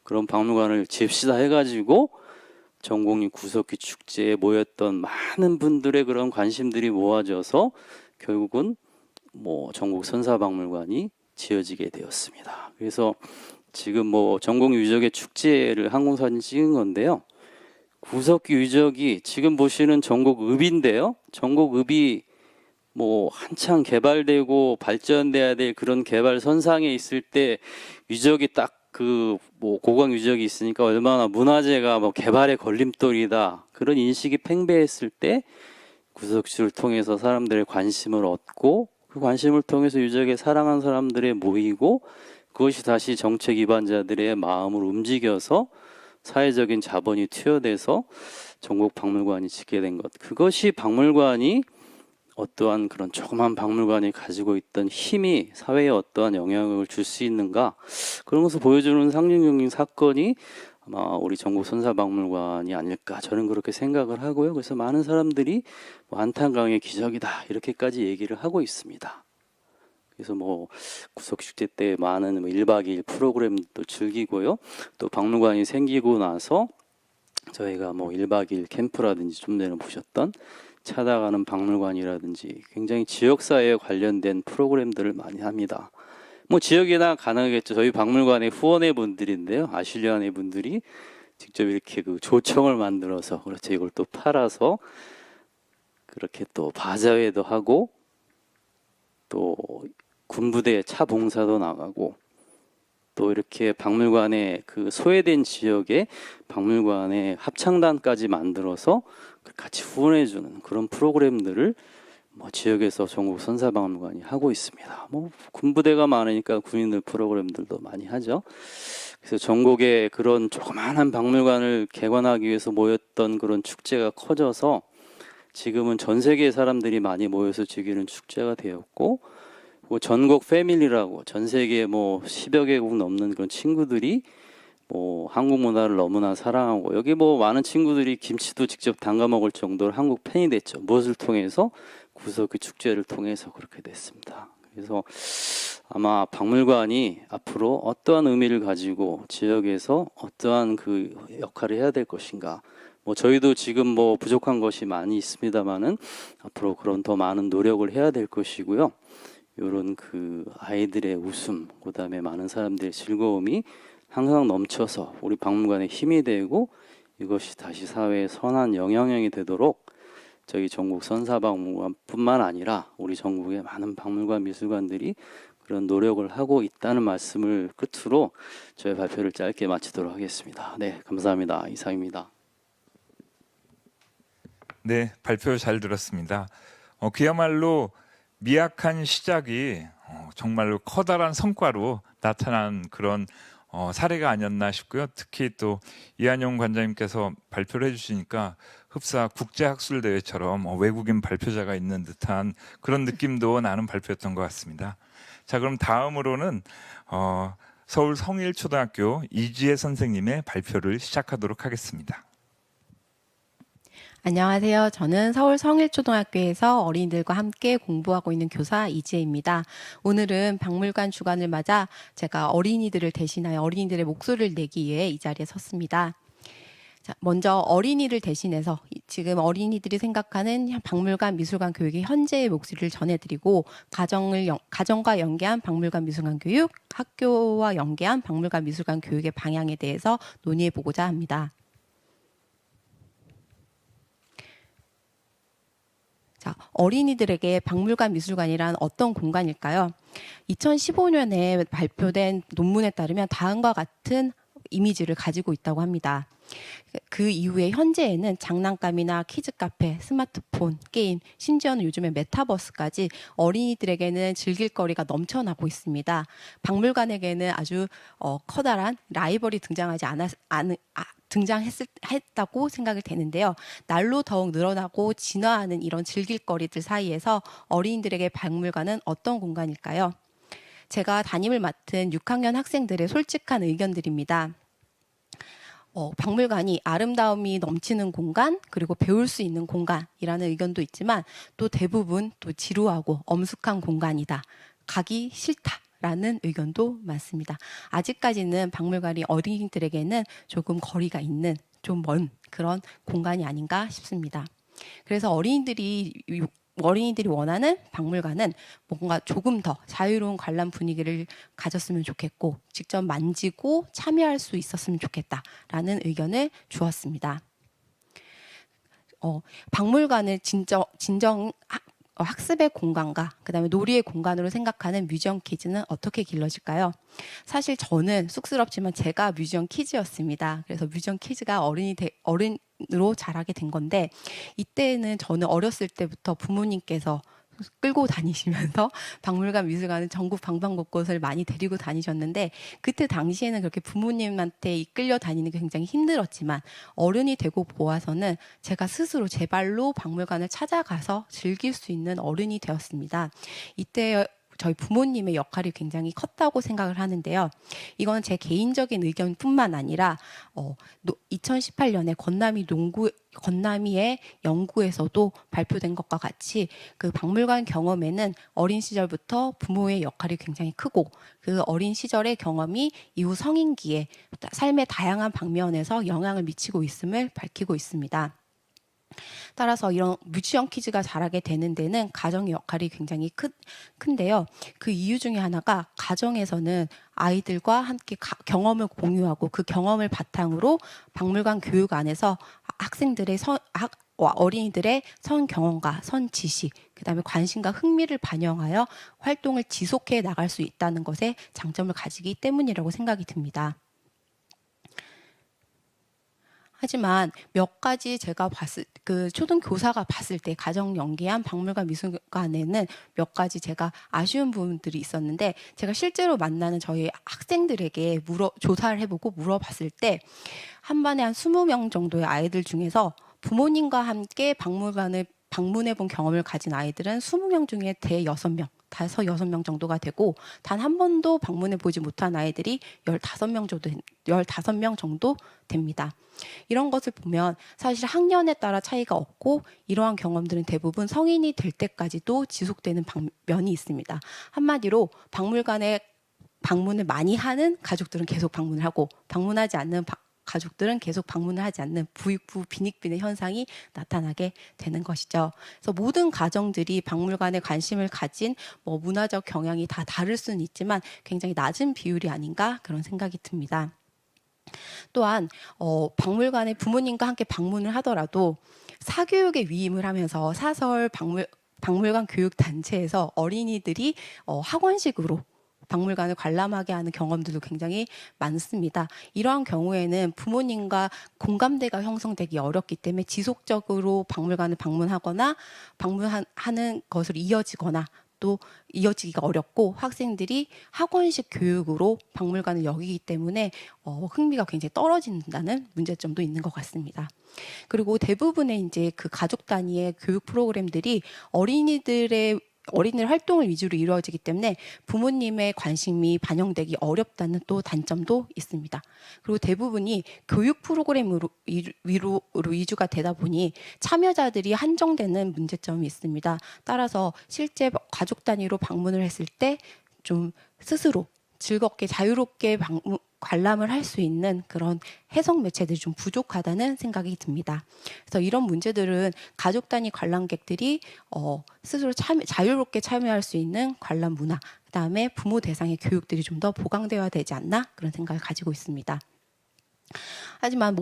그럼 박물관을 집시다 해가지고 전곡리 구석기 축제에 모였던 많은 분들의 그런 관심들이 모아져서 결국은 뭐 전곡 선사박물관이 지어지게 되었습니다. 그래서 지금 뭐 전국 유적의 축제를 항공사진 찍은 건데요. 구석기 유적이 지금 보시는 전곡읍인데요. 전곡읍이 뭐 한창 개발되고 발전돼야 될 그런 개발 선상에 있을 때 유적이 딱 그 뭐 고강 유적이 있으니까 얼마나 문화재가 뭐 개발의 걸림돌이다 그런 인식이 팽배했을 때 구석지를 통해서 사람들의 관심을 얻고 그 관심을 통해서 유적에 사랑하는 사람들의 모이고 그것이 다시 정책 위반자들의 마음을 움직여서 사회적인 자본이 투여돼서 전국 박물관이 짓게 된 것. 그것이 박물관이 어떠한 그런 조그만 박물관이 가지고 있던 힘이 사회에 어떠한 영향을 줄 수 있는가 그런 것을 보여주는 상징적인 사건이 아마 우리 전국 선사박물관이 아닐까 저는 그렇게 생각을 하고요. 그래서 많은 사람들이 뭐 한탄강의 기적이다 이렇게까지 얘기를 하고 있습니다. 그래서 뭐 구석축제 때 많은 뭐 1박 2일 프로그램도 즐기고요. 또 박물관이 생기고 나서 저희가 뭐 1박 2일 캠프라든지 좀 전에 보셨던 찾아가는 박물관이라든지 굉장히 지역사회에 관련된 프로그램들을 많이 합니다. 뭐 지역이나 가능하겠죠. 저희 박물관의 후원회 분들인데요. 아실리안의 분들이 직접 이렇게 그 조청을 만들어서 그렇죠. 이걸 또 팔아서 그렇게 또 바자회도 하고 또 군부대 차 봉사도 나가고 또 이렇게 박물관의 그 소외된 지역에 박물관의 합창단까지 만들어서 같이 후원해주는 그런 프로그램들을 뭐 지역에서 전국 선사박물관이 하고 있습니다. 뭐 군부대가 많으니까 군인들 프로그램들도 많이 하죠. 그래서 전국에 그런 조그마한 박물관을 개관하기 위해서 모였던 그런 축제가 커져서 지금은 전 세계 사람들이 많이 모여서 즐기는 축제가 되었고 뭐 전국 패밀리라고 전 세계 뭐 10여 개국 넘는 그런 친구들이 뭐 한국 문화를 너무나 사랑하고 여기 뭐 많은 친구들이 김치도 직접 담가 먹을 정도로 한국 팬이 됐죠. 무엇을 통해서? 구석기 축제를 통해서 그렇게 됐습니다. 그래서 아마 박물관이 앞으로 어떠한 의미를 가지고 지역에서 어떠한 그 역할을 해야 될 것인가. 뭐 저희도 지금 뭐 부족한 것이 많이 있습니다만은 앞으로 그런 더 많은 노력을 해야 될 것이고요. 이런 그 아이들의 웃음, 그다음에 많은 사람들의 즐거움이 항상 넘쳐서 우리 박물관에 힘이 되고 이것이 다시 사회에 선한 영향력이 되도록 저희 전국 선사박물관뿐만 아니라 우리 전국의 많은 박물관 미술관들이 그런 노력을 하고 있다는 말씀을 끝으로 저희 발표를 짧게 마치도록 하겠습니다. 네, 감사합니다. 이상입니다. 네, 발표 잘 들었습니다. 그야말로 미약한 시작이 정말로 커다란 성과로 나타난 그런 사례가 아니었나 싶고요. 특히 또 이한용 관장님께서 발표를 해주시니까 흡사 국제학술대회처럼 외국인 발표자가 있는 듯한 그런 느낌도 나는 발표였던 것 같습니다. 자, 그럼 다음으로는 서울 성일초등학교 이지혜 선생님의 발표를 시작하도록 하겠습니다. 안녕하세요. 저는 서울 성일초등학교에서 어린이들과 함께 공부하고 있는 교사 이지혜입니다. 오늘은 박물관 주간을 맞아 제가 어린이들을 대신하여 어린이들의 목소리를 내기 위해 이 자리에 섰습니다. 자, 먼저 어린이를 대신해서 지금 어린이들이 생각하는 박물관 미술관 교육의 현재의 목소리를 전해드리고 가정과 연계한 박물관 미술관 교육, 학교와 연계한 박물관 미술관 교육의 방향에 대해서 논의해보고자 합니다. 자, 어린이들에게 박물관 미술관이란 어떤 공간일까요? 2015년에 발표된 논문에 따르면 다음과 같은 이미지를 가지고 있다고 합니다. 그 이후에 현재에는 장난감이나 키즈 카페, 스마트폰, 게임, 심지어는 요즘에 메타버스까지 어린이들에게는 즐길 거리가 넘쳐나고 있습니다. 박물관에게는 아주 커다란 라이벌이 등장했다고 생각이 되는데요. 날로 더욱 늘어나고 진화하는 이런 즐길거리들 사이에서 어린이들에게 박물관은 어떤 공간일까요? 제가 담임을 맡은 6학년 학생들의 솔직한 의견들입니다. 박물관이 아름다움이 넘치는 공간, 그리고 배울 수 있는 공간이라는 의견도 있지만 또 대부분 또 지루하고 엄숙한 공간이다. 가기 싫다라는 의견도 많습니다. 아직까지는 박물관이 어린이들에게는 조금 거리가 있는 좀 먼 그런 공간이 아닌가 싶습니다. 그래서 어린이들이 어린이들이 원하는 박물관은 뭔가 조금 더 자유로운 관람 분위기를 가졌으면 좋겠고 직접 만지고 참여할 수 있었으면 좋겠다라는 의견을 주었습니다. 박물관을 진정 학습의 공간과 그다음에 놀이의 공간으로 생각하는 뮤지엄 키즈는 어떻게 길러질까요? 사실 저는 쑥스럽지만 제가 뮤지엄 키즈였습니다. 그래서 뮤지엄 키즈가 어른으로 자라게 된 건데 이때는 저는 어렸을 때부터 부모님께서 끌고 다니시면서 박물관, 미술관은 전국 방방곳곳을 많이 데리고 다니셨는데 그때 당시에는 그렇게 부모님한테 이끌려 다니는 게 굉장히 힘들었지만 어른이 되고 보아서는 제가 스스로 제 발로 박물관을 찾아가서 즐길 수 있는 어른이 되었습니다. 이때 저희 부모님의 역할이 굉장히 컸다고 생각을 하는데요. 이건 제 개인적인 의견뿐만 아니라 2018년에 건남이의 연구에서도 발표된 것과 같이 그 박물관 경험에는 어린 시절부터 부모의 역할이 굉장히 크고 그 어린 시절의 경험이 이후 성인기에 삶의 다양한 방면에서 영향을 미치고 있음을 밝히고 있습니다. 따라서 이런 뮤지엄 키즈가 자라게 되는 데는 가정의 역할이 굉장히 큰데요. 그 이유 중에 하나가 가정에서는 아이들과 함께 경험을 공유하고 그 경험을 바탕으로 박물관 교육 안에서 학생들의 어린이들의 선 경험과 선 지식, 그다음에 관심과 흥미를 반영하여 활동을 지속해 나갈 수 있다는 것에 장점을 가지기 때문이라고 생각이 듭니다. 하지만 몇 가지 제가 초등교사가 봤을 때 가정 연계한 박물관 미술관에는 몇 가지 제가 아쉬운 부분들이 있었는데 제가 실제로 만나는 저희 학생들에게 조사를 해보고 물어봤을 때 한 반에 한 20명 정도의 아이들 중에서 부모님과 함께 박물관을 방문해 본 경험을 가진 아이들은 20명 중에 대 6명, 6명 정도가 되고 단 한 번도 방문해 보지 못한 아이들이 15명 정도 됩니다. 이런 것을 보면 사실 학년에 따라 차이가 없고 이러한 경험들은 대부분 성인이 될 때까지도 지속되는 면이 있습니다. 한마디로 박물관에 방문을 많이 하는 가족들은 계속 방문을 하고 방문하지 않는 가족들은 계속 방문을 하지 않는 부익부 빈익빈의 현상이 나타나게 되는 것이죠. 그래서 모든 가정들이 박물관에 관심을 가진 문화적 경향이 다 다를 수는 있지만 굉장히 낮은 비율이 아닌가 그런 생각이 듭니다. 또한 박물관에 부모님과 함께 방문을 하더라도 사교육에 위임을 하면서 사설 박물관 교육단체에서 어린이들이 학원식으로 박물관을 관람하게 하는 경험들도 굉장히 많습니다. 이러한 경우에는 부모님과 공감대가 형성되기 어렵기 때문에 지속적으로 박물관을 방문하거나 방문하는 것으로 이어지거나 또 이어지기가 어렵고 학생들이 학원식 교육으로 박물관을 여기기 때문에 흥미가 굉장히 떨어진다는 문제점도 있는 것 같습니다. 그리고 대부분의 이제 그 가족 단위의 교육 프로그램들이 어린이들 활동을 위주로 이루어지기 때문에 부모님의 관심이 반영되기 어렵다는 또 단점도 있습니다. 그리고 대부분이 교육 프로그램으로 위주가 되다 보니 참여자들이 한정되는 문제점이 있습니다. 따라서 실제 가족 단위로 방문을 했을 때 좀 스스로 즐겁게 자유롭게 관람을 할 수 있는 그런 해석 매체들이 좀 부족하다는 생각이 듭니다. 그래서 이런 문제들은 가족 단위 관람객들이 스스로 자유롭게 참여할 수 있는 관람 문화, 그다음에 부모 대상의 교육들이 좀 더 보강되어야 되지 않나 그런 생각을 가지고 있습니다. 하지만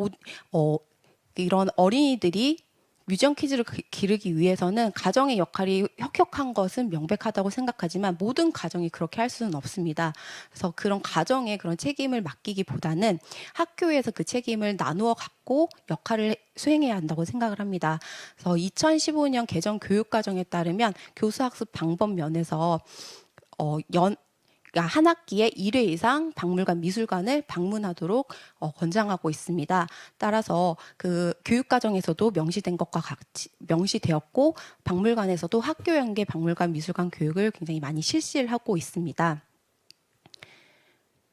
이런 어린이들이 뮤지엄 키즈를 기르기 위해서는 가정의 역할이 혁혁한 것은 명백하다고 생각하지만 모든 가정이 그렇게 할 수는 없습니다. 그래서 그런 가정에 그런 책임을 맡기기보다는 학교에서 그 책임을 나누어 갖고 역할을 수행해야 한다고 생각을 합니다. 그래서 2015년 개정 교육과정에 따르면 교수학습 방법 면에서 한 학기에 1회 이상 박물관, 미술관을 방문하도록 권장하고 있습니다. 따라서 그 교육과정에서도 명시된 것과 같이 명시되었고 박물관에서도 학교 연계 박물관, 미술관 교육을 굉장히 많이 실시를 하고 있습니다.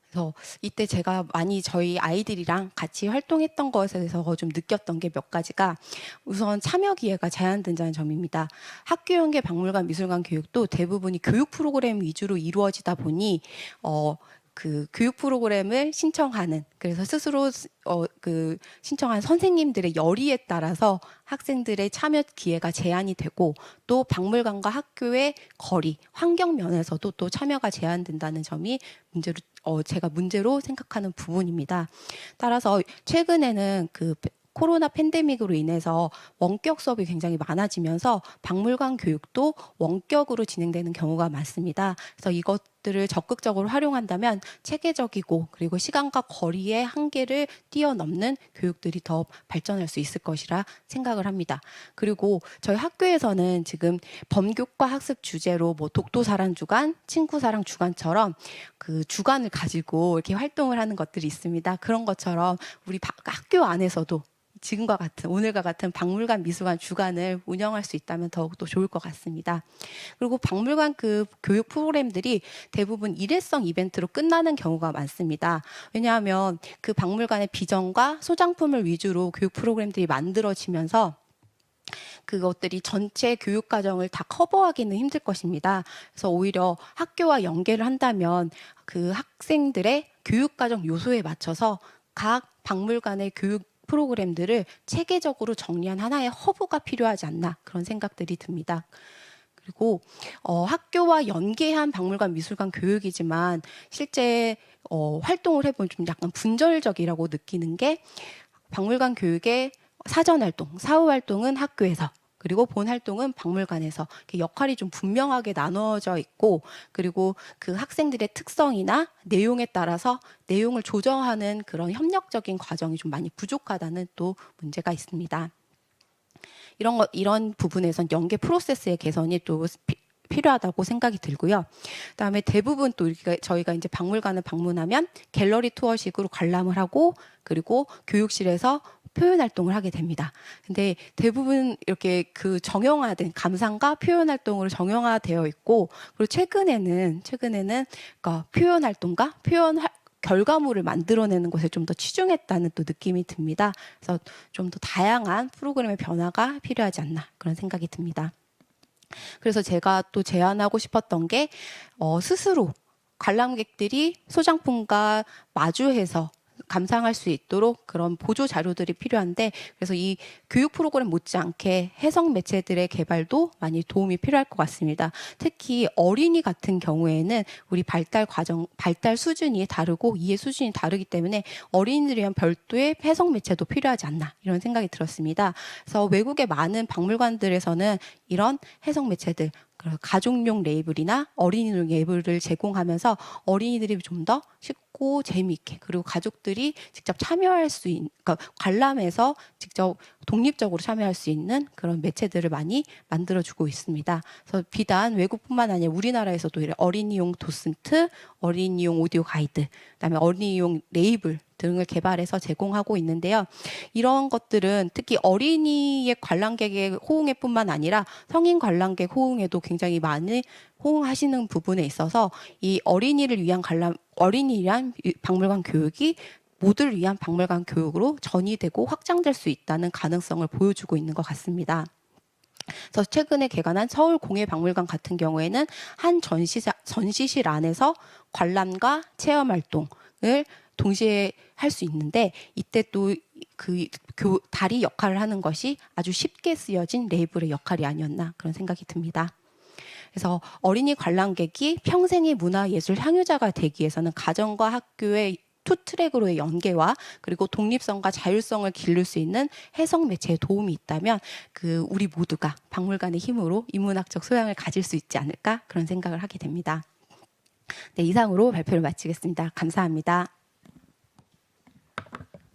그래서 이때 제가 많이 저희 아이들이랑 같이 활동했던 것에 대해서 좀 느꼈던 게 몇 가지가 우선 참여 기회가 제한된다는 점입니다. 학교 연계 박물관 미술관 교육도 대부분이 교육 프로그램 위주로 이루어지다 보니 그 교육 프로그램을 신청하는, 그래서 스스로 신청한 선생님들의 열의에 따라서 학생들의 참여 기회가 제한이 되고, 또 박물관과 학교의 거리, 환경 면에서도 또 참여가 제한된다는 점이 제가 문제로 생각하는 부분입니다. 따라서 최근에는 코로나 팬데믹으로 인해서 원격 수업이 굉장히 많아지면서 박물관 교육도 원격으로 진행되는 경우가 많습니다. 그래서 이것들을 적극적으로 활용한다면 체계적이고 그리고 시간과 거리의 한계를 뛰어넘는 교육들이 더 발전할 수 있을 것이라 생각을 합니다. 그리고 저희 학교에서는 지금 범교과 학습 주제로 뭐 독도사랑 주간, 친구사랑 주간처럼 그 주간을 가지고 이렇게 활동을 하는 것들이 있습니다. 그런 것처럼 우리 학교 안에서도 지금과 같은, 오늘과 같은 박물관 미술관 주간을 운영할 수 있다면 더욱더 좋을 것 같습니다. 그리고 박물관 교육 프로그램들이 대부분 일회성 이벤트로 끝나는 경우가 많습니다. 왜냐하면 그 박물관의 비전과 소장품을 위주로 교육 프로그램들이 만들어지면서 그것들이 전체 교육 과정을 다 커버하기는 힘들 것입니다. 그래서 오히려 학교와 연계를 한다면 그 학생들의 교육 과정 요소에 맞춰서 각 박물관의 교육 프로그램들을 체계적으로 정리한 하나의 허브가 필요하지 않나, 그런 생각들이 듭니다. 그리고 학교와 연계한 박물관 미술관 교육이지만 실제 활동을 해보면 좀 약간 분절적이라고 느끼는 게, 박물관 교육의 사전 활동, 사후 활동은 학교에서, 그리고 본 활동은 박물관에서 역할이 좀 분명하게 나눠져 있고, 그리고 그 학생들의 특성이나 내용에 따라서 내용을 조정하는 그런 협력적인 과정이 좀 많이 부족하다는 또 문제가 있습니다. 이런 부분에선 연계 프로세스의 개선이 또 필요하다고 생각이 들고요. 그다음에 대부분 또 저희가 이제 박물관을 방문하면 갤러리 투어식으로 관람을 하고, 그리고 교육실에서 표현 활동을 하게 됩니다. 근데 대부분 이렇게 정형화된 감상과 표현 활동으로 정형화되어 있고, 그리고 최근에는 그러니까 표현 활동과 결과물을 만들어내는 것에 좀 더 치중했다는 또 느낌이 듭니다. 그래서 좀 더 다양한 프로그램의 변화가 필요하지 않나, 그런 생각이 듭니다. 그래서 제가 또 제안하고 싶었던 게 스스로 관람객들이 소장품과 마주해서 감상할 수 있도록 그런 보조 자료들이 필요한데, 그래서 이 교육 프로그램 못지않게 해석 매체들의 개발도 많이 도움이 필요할 것 같습니다. 특히 어린이 같은 경우에는 우리 발달 수준이 다르고 이해 수준이 다르기 때문에 어린이들을 위한 별도의 해석 매체도 필요하지 않나, 이런 생각이 들었습니다. 그래서 외국의 많은 박물관들에서는 이런 해석 매체들, 가족용 레이블이나 어린이용 레이블을 제공하면서 어린이들이 좀 더 쉽고 재미있게, 그리고 가족들이 직접 참여할 수 있는, 그러니까 관람해서 직접 독립적으로 참여할 수 있는 그런 매체들을 많이 만들어주고 있습니다. 그래서 비단 외국뿐만 아니라 우리나라에서도 어린이용 도슨트, 어린이용 오디오 가이드, 그다음에 어린이용 레이블 등을 개발해서 제공하고 있는데요. 이런 것들은 특히 어린이의 관람객의 호응에 뿐만 아니라 성인 관람객 호응에도 굉장히 많이 호응하시는 부분에 있어서 이 어린이를 위한 박물관 교육이 모두를 위한 박물관 교육으로 전이되고 확장될 수 있다는 가능성을 보여주고 있는 것 같습니다. 그래서 최근에 개관한 서울공예박물관 같은 경우에는 한 전시실 안에서 관람과 체험 활동을 동시에 할 수 있는데, 이때 또 다리 역할을 하는 것이 아주 쉽게 쓰여진 레이블의 역할이 아니었나, 그런 생각이 듭니다. 그래서 어린이 관람객이 평생의 문화예술 향유자가 되기 위해서는 가정과 학교의 투 트랙으로의 연계와 그리고 독립성과 자율성을 기를 수 있는 해석 매체의 도움이 있다면 우리 모두가 박물관의 힘으로 인문학적 소양을 가질 수 있지 않을까, 그런 생각을 하게 됩니다. 네, 이상으로 발표를 마치겠습니다. 감사합니다.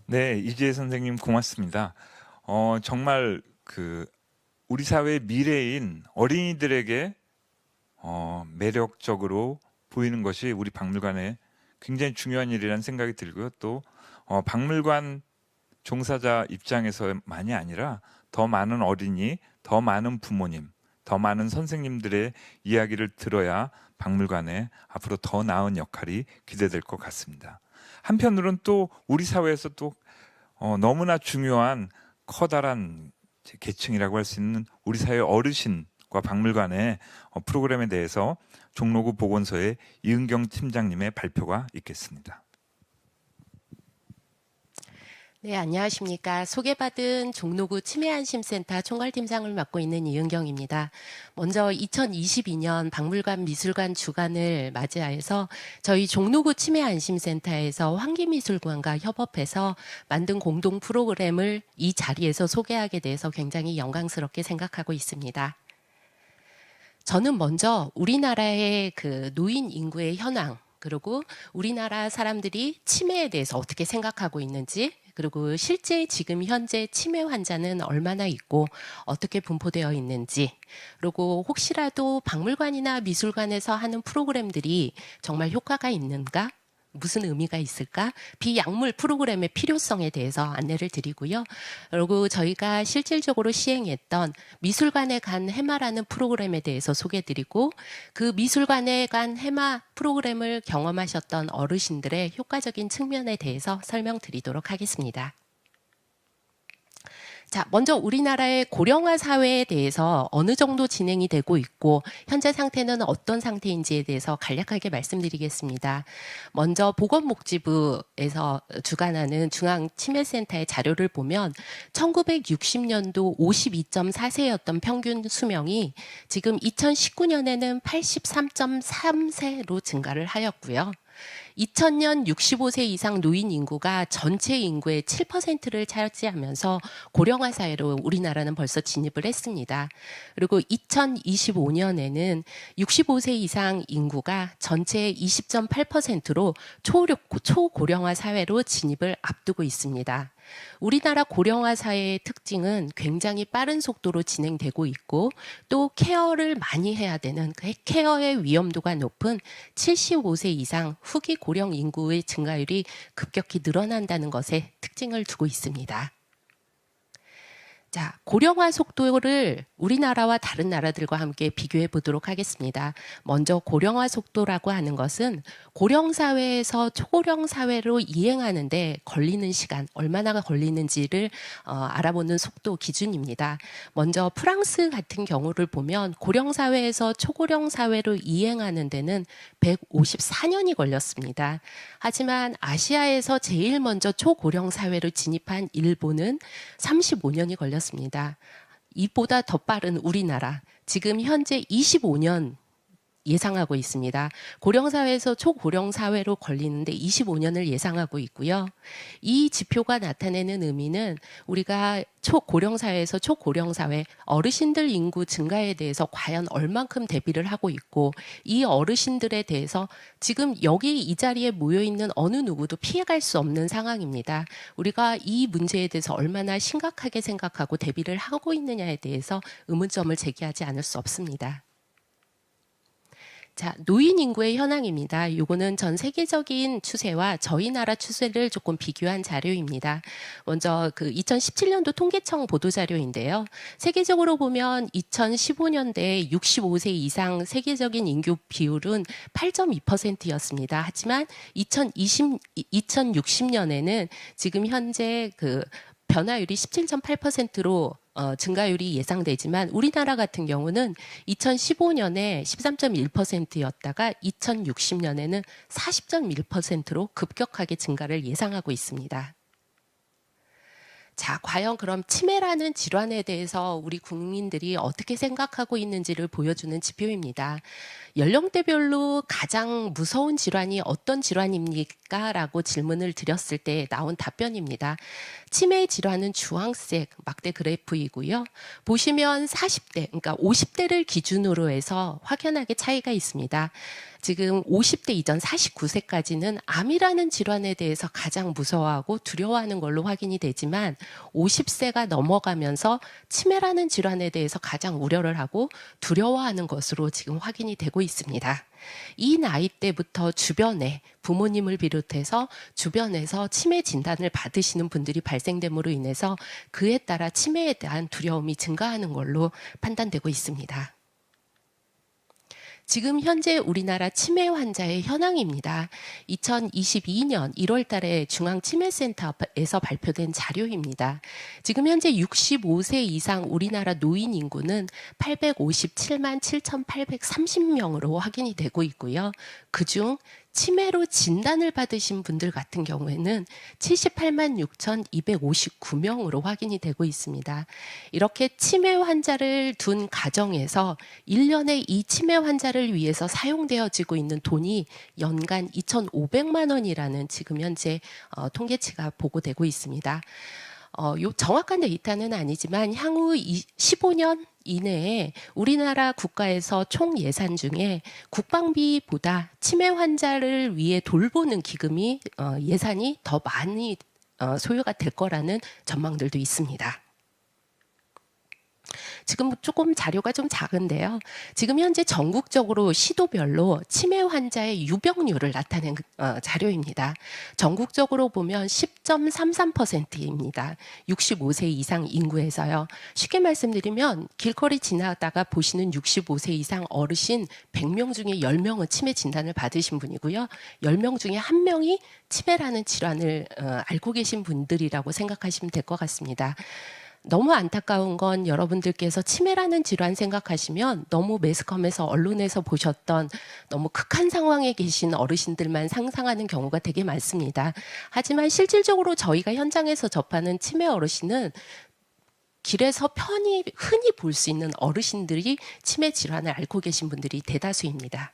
네, 이지혜 선생님 고맙습니다. 정말 우리 사회의 미래인 어린이들에게 매력적으로 보이는 것이 우리 박물관의 굉장히 중요한 일이라는 생각이 들고요. 또 박물관 종사자 입장에서만이 아니라 더 많은 어린이, 더 많은 부모님, 더 많은 선생님들의 이야기를 들어야 박물관에 앞으로 더 나은 역할이 기대될 것 같습니다. 한편으로는 또 우리 사회에서 또 너무나 중요한 커다란 계층이라고 할 수 있는 우리 사회 미술관과 박물관의 프로그램에 대해서 종로구 보건소의 이은경 팀장님의 발표가 있겠습니다. 네, 안녕하십니까. 소개받은 종로구 치매안심센터 총괄팀장을 맡고 있는 이은경입니다. 먼저 2022년 박물관 미술관 주간을 맞이해서 저희 종로구 치매안심센터에서 환기미술관과 협업해서 만든 공동 프로그램을 이 자리에서 소개하게 돼서 굉장히 영광스럽게 생각하고 있습니다. 저는 먼저 우리나라의 그 노인 인구의 현황, 그리고 우리나라 사람들이 치매에 대해서 어떻게 생각하고 있는지, 그리고 실제 지금 현재 치매 환자는 얼마나 있고 어떻게 분포되어 있는지, 그리고 혹시라도 박물관이나 미술관에서 하는 프로그램들이 정말 효과가 있는가? 무슨 의미가 있을까? 비약물 프로그램의 필요성에 대해서 안내를 드리고요. 그리고 저희가 실질적으로 시행했던 미술관에 간 해마라는 프로그램에 대해서 소개드리고, 그 미술관에 간 해마 프로그램을 경험하셨던 어르신들의 효과적인 측면에 대해서 설명드리도록 하겠습니다. 자, 먼저 우리나라의 고령화 사회에 대해서 어느 정도 진행이 되고 있고 현재 상태는 어떤 상태인지에 대해서 간략하게 말씀드리겠습니다. 먼저 보건복지부에서 주관하는 중앙치매센터의 자료를 보면 1960년도 52.4세였던 평균 수명이 지금 2019년에는 83.3세로 증가를 하였고요. 2000년 65세 이상 노인 인구가 전체 인구의 7%를 차지하면서 고령화 사회로 우리나라는 벌써 진입을 했습니다. 그리고 2025년에는 65세 이상 인구가 전체의 20.8%로 초고령화 사회로 진입을 앞두고 있습니다. 우리나라 고령화 사회의 특징은 굉장히 빠른 속도로 진행되고 있고, 또 케어를 많이 해야 되는 그 케어의 위험도가 높은 75세 이상 후기 고령 인구의 증가율이 급격히 늘어난다는 것에 특징을 두고 있습니다. 자, 고령화 속도를 우리나라와 다른 나라들과 함께 비교해 보도록 하겠습니다. 먼저 고령화 속도라고 하는 것은 고령 사회에서 초고령 사회로 이행하는데 걸리는 시간, 얼마나 걸리는지를 알아보는 속도 기준입니다. 먼저 프랑스 같은 경우를 보면 고령 사회에서 초고령 사회로 이행하는 데는 154년이 걸렸습니다. 하지만 아시아에서 제일 먼저 초고령 사회로 진입한 일본은 35년이 걸렸습니다. 이보다 더 빠른 우리나라, 지금 현재 25년 예상하고 있습니다. 고령사회에서 초고령사회로 걸리는데 25년을 예상하고 있고요. 이 지표가 나타내는 의미는 우리가 초고령사회에서 초고령사회, 어르신들 인구 증가에 대해서 과연 얼만큼 대비를 하고 있고, 이 어르신들에 대해서 지금 여기 이 자리에 모여있는 어느 누구도 피해갈 수 없는 상황입니다. 우리가 이 문제에 대해서 얼마나 심각하게 생각하고 대비를 하고 있느냐에 대해서 의문점을 제기하지 않을 수 없습니다. 자, 노인 인구의 현황입니다. 요거는 전 세계적인 추세와 저희 나라 추세를 조금 비교한 자료입니다. 먼저 그 2017년도 통계청 보도 자료인데요. 세계적으로 보면 2015년대 65세 이상 세계적인 인구 비율은 8.2%였습니다. 하지만 2060년에는 지금 현재 그 변화율이 17.8%로 증가율이 예상되지만, 우리나라 같은 경우는 2015년에 13.1%였다가 2060년에는 40.1%로 급격하게 증가를 예상하고 있습니다. 자, 과연 그럼 치매라는 질환에 대해서 우리 국민들이 어떻게 생각하고 있는지를 보여주는 지표입니다. 연령대별로 가장 무서운 질환이 어떤 질환입니까? 라고 질문을 드렸을 때 나온 답변입니다. 치매 질환은 주황색 막대 그래프이고요. 보시면 40대, 그러니까 50대를 기준으로 해서 확연하게 차이가 있습니다. 지금 50대 이전 49세까지는 암이라는 질환에 대해서 가장 무서워하고 두려워하는 걸로 확인이 되지만, 50세가 넘어가면서 치매라는 질환에 대해서 가장 우려를 하고 두려워하는 것으로 지금 확인이 되고 있습니다. 이 나이 때부터 주변에 부모님을 비롯해서 주변에서 치매 진단을 받으시는 분들이 발생됨으로 인해서 그에 따라 치매에 대한 두려움이 증가하는 걸로 판단되고 있습니다. 지금 현재 우리나라 치매 환자의 현황입니다. 2022년 1월 달에 중앙치매센터에서 발표된 자료입니다. 지금 현재 65세 이상 우리나라 노인 인구는 857만 7,830명으로 확인이 되고 있고요. 그중 치매로 진단을 받으신 분들 같은 경우에는 78만 6,259명으로 확인이 되고 있습니다. 이렇게 치매 환자를 둔 가정에서 1년에 이 치매 환자를 위해서 사용되어지고 있는 돈이 연간 2,500만 원이라는 지금 현재 통계치가 보고되고 있습니다. 요 정확한 데이터는 아니지만 향후 15년 이내에 우리나라 국가에서 총 예산 중에 국방비보다 치매 환자를 위해 돌보는 기금이 예산이 더 많이 소요가 될 거라는 전망들도 있습니다. 지금 조금 자료가 좀 작은데요. 지금 현재 전국적으로 시도별로 치매 환자의 유병률을 나타낸 자료입니다. 전국적으로 보면 10.33%입니다. 65세 이상 인구에서요. 쉽게 말씀드리면 길거리 지나다가 보시는 65세 이상 어르신 100명 중에 10명은 치매 진단을 받으신 분이고요. 10명 중에 1명이 치매라는 질환을 앓고 계신 분들이라고 생각하시면 될 것 같습니다. 너무 안타까운 건 여러분들께서 치매라는 질환 생각하시면 너무 매스컴에서 언론에서 보셨던 너무 극한 상황에 계신 어르신들만 상상하는 경우가 되게 많습니다. 하지만 실질적으로 저희가 현장에서 접하는 치매 어르신은 길에서 흔히 볼 수 있는 어르신들이 치매 질환을 앓고 계신 분들이 대다수입니다.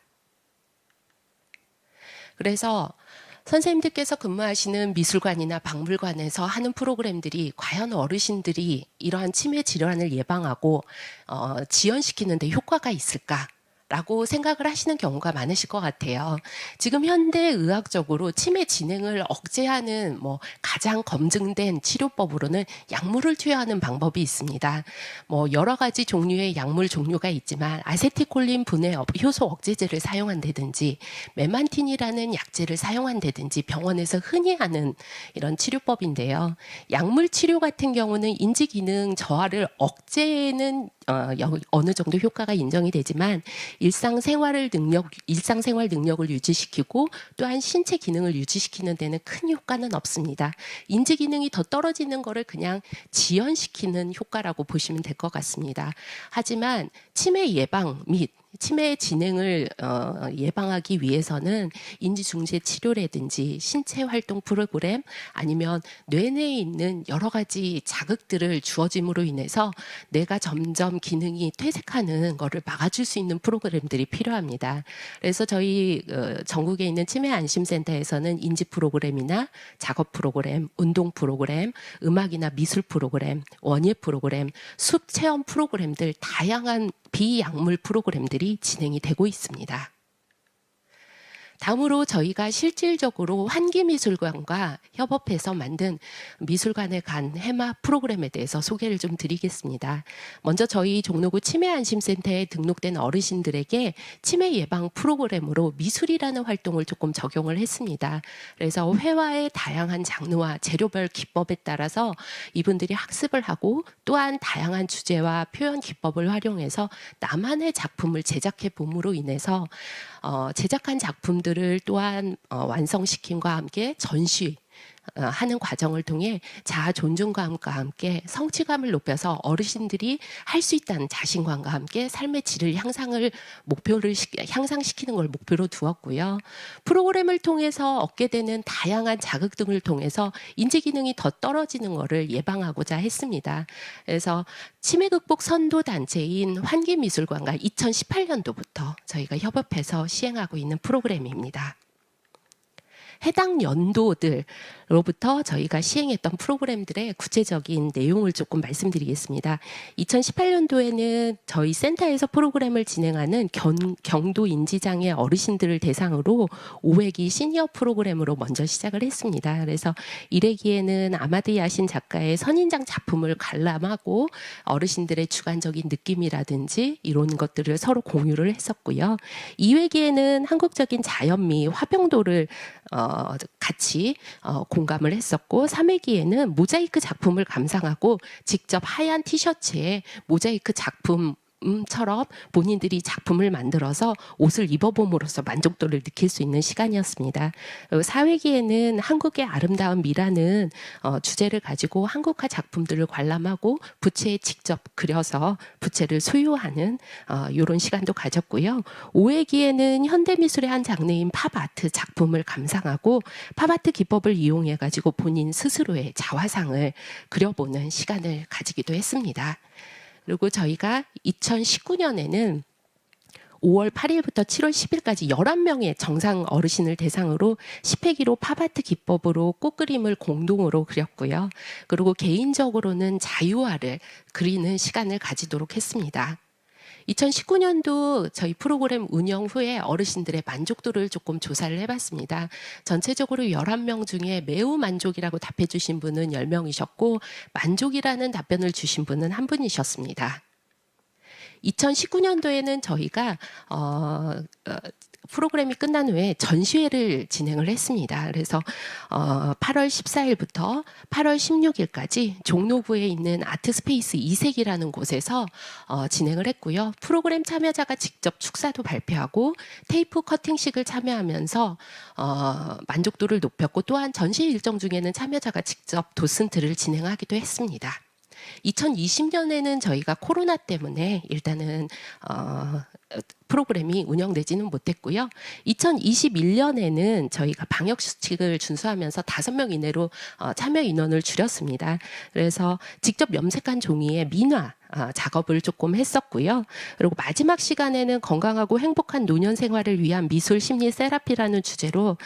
그래서 선생님들께서 근무하시는 미술관이나 박물관에서 하는 프로그램들이 과연 어르신들이 이러한 치매 질환을 예방하고 지연시키는 데 효과가 있을까? 라고 생각을 하시는 경우가 많으실 것 같아요. 지금 현대 의학적으로 치매 진행을 억제하는 가장 검증된 치료법으로는 약물을 투여하는 방법이 있습니다. 여러 가지 종류의 약물 종류가 있지만 아세틸콜린 분해 효소 억제제를 사용한다든지 메만틴이라는 약제를 사용한다든지 병원에서 흔히 하는 이런 치료법인데요. 약물 치료 같은 경우는 인지 기능 저하를 억제는 어느 정도 효과가 인정이 되지만 일상생활 능력을 유지시키고 또한 신체 기능을 유지시키는 데는 큰 효과는 없습니다. 인지 기능이 더 떨어지는 거를 그냥 지연시키는 효과라고 보시면 될 것 같습니다. 하지만 치매 예방 및 치매 진행을 예방하기 위해서는 인지중재 치료라든지 신체 활동 프로그램 아니면 뇌 내에 있는 여러 가지 자극들을 주어짐으로 인해서 뇌가 점점 기능이 퇴색하는 것을 막아줄 수 있는 프로그램들이 필요합니다. 그래서 저희 전국에 있는 치매 안심센터에서는 인지 프로그램이나 작업 프로그램, 운동 프로그램, 음악이나 미술 프로그램, 원예 프로그램, 숲 체험 프로그램들 다양한 비약물 프로그램들이 진행이 되고 있습니다. 다음으로 저희가 실질적으로 환기미술관과 협업해서 만든 미술관에 간 해마 프로그램에 대해서 소개를 좀 드리겠습니다. 먼저 저희 종로구 치매안심센터에 등록된 어르신들에게 치매 예방 프로그램으로 미술이라는 활동을 조금 적용을 했습니다. 그래서 회화의 다양한 장르와 재료별 기법에 따라서 이분들이 학습을 하고 또한 다양한 주제와 표현 기법을 활용해서 나만의 작품을 제작해 봄으로 인해서 제작한 작품들을 또한 완성시킴과 함께 전시하는 과정을 통해 자아 존중감과 함께 성취감을 높여서 어르신들이 할 수 있다는 자신감과 함께 삶의 질을 향상시키는 걸 목표로 두었고요. 프로그램을 통해서 얻게 되는 다양한 자극 등을 통해서 인지 기능이 더 떨어지는 것을 예방하고자 했습니다. 그래서 치매 극복 선도 단체인 환기미술관과 2018년도부터 저희가 협업해서 시행하고 있는 프로그램입니다. 해당 연도들로부터 저희가 시행했던 프로그램들의 구체적인 내용을 조금 말씀드리겠습니다. 2018년도에는 저희 센터에서 프로그램을 진행하는 경도 인지장애 어르신들을 대상으로 5회기 시니어 프로그램으로 먼저 시작을 했습니다. 그래서 1회기에는 아마드 야신 작가의 선인장 작품을 관람하고 어르신들의 주관적인 느낌이라든지 이런 것들을 서로 공유를 했었고요. 2회기에는 한국적인 자연미, 화병도를 같이 공감을 했었고 3회기에는 모자이크 작품을 감상하고 직접 하얀 티셔츠에 모자이크 작품 작품처럼 본인들이 작품을 만들어서 옷을 입어봄으로써 만족도를 느낄 수 있는 시간이었습니다. 4회기에는 한국의 아름다운 미라는 주제를 가지고 한국화 작품들을 관람하고 부채에 직접 그려서 부채를 소유하는 이런 시간도 가졌고요. 5회기에는 현대미술의 한 장르인 팝아트 작품을 감상하고 팝아트 기법을 이용해 가지고 본인 스스로의 자화상을 그려보는 시간을 가지기도 했습니다. 그리고 저희가 2019년에는 5월 8일부터 7월 10일까지 11명의 정상 어르신을 대상으로 10회기로 팝아트 기법으로 꽃그림을 공동으로 그렸고요. 그리고 개인적으로는 자유화를 그리는 시간을 가지도록 했습니다. 2019년도 저희 프로그램 운영 후에 어르신들의 만족도를 조금 조사를 해봤습니다. 전체적으로 11명 중에 매우 만족이라고 답해 주신 분은 10명이셨고 만족이라는 답변을 주신 분은 한 분이셨습니다. 2019년도에는 저희가 프로그램이 끝난 후에 전시회를 진행을 했습니다. 그래서 8월 14일부터 8월 16일까지 종로구에 있는 아트스페이스 이색이라는 곳에서 진행을 했고요. 프로그램 참여자가 직접 축사도 발표하고 테이프 커팅식을 참여하면서 만족도를 높였고 또한 전시 일정 중에는 참여자가 직접 도슨트를 진행하기도 했습니다. 2020년에는 저희가 코로나 때문에 일단은 프로그램이 운영되지는 못했고요. 2021년에는 저희가 방역 수칙을 준수하면서 5명 이내로 참여 인원을 줄였습니다. 그래서 직접 염색한 종이에 민화 작업을 조금 했었고요. 그리고 마지막 시간에는 건강하고 행복한 노년 생활을 위한 미술 심리 세라피라는 주제로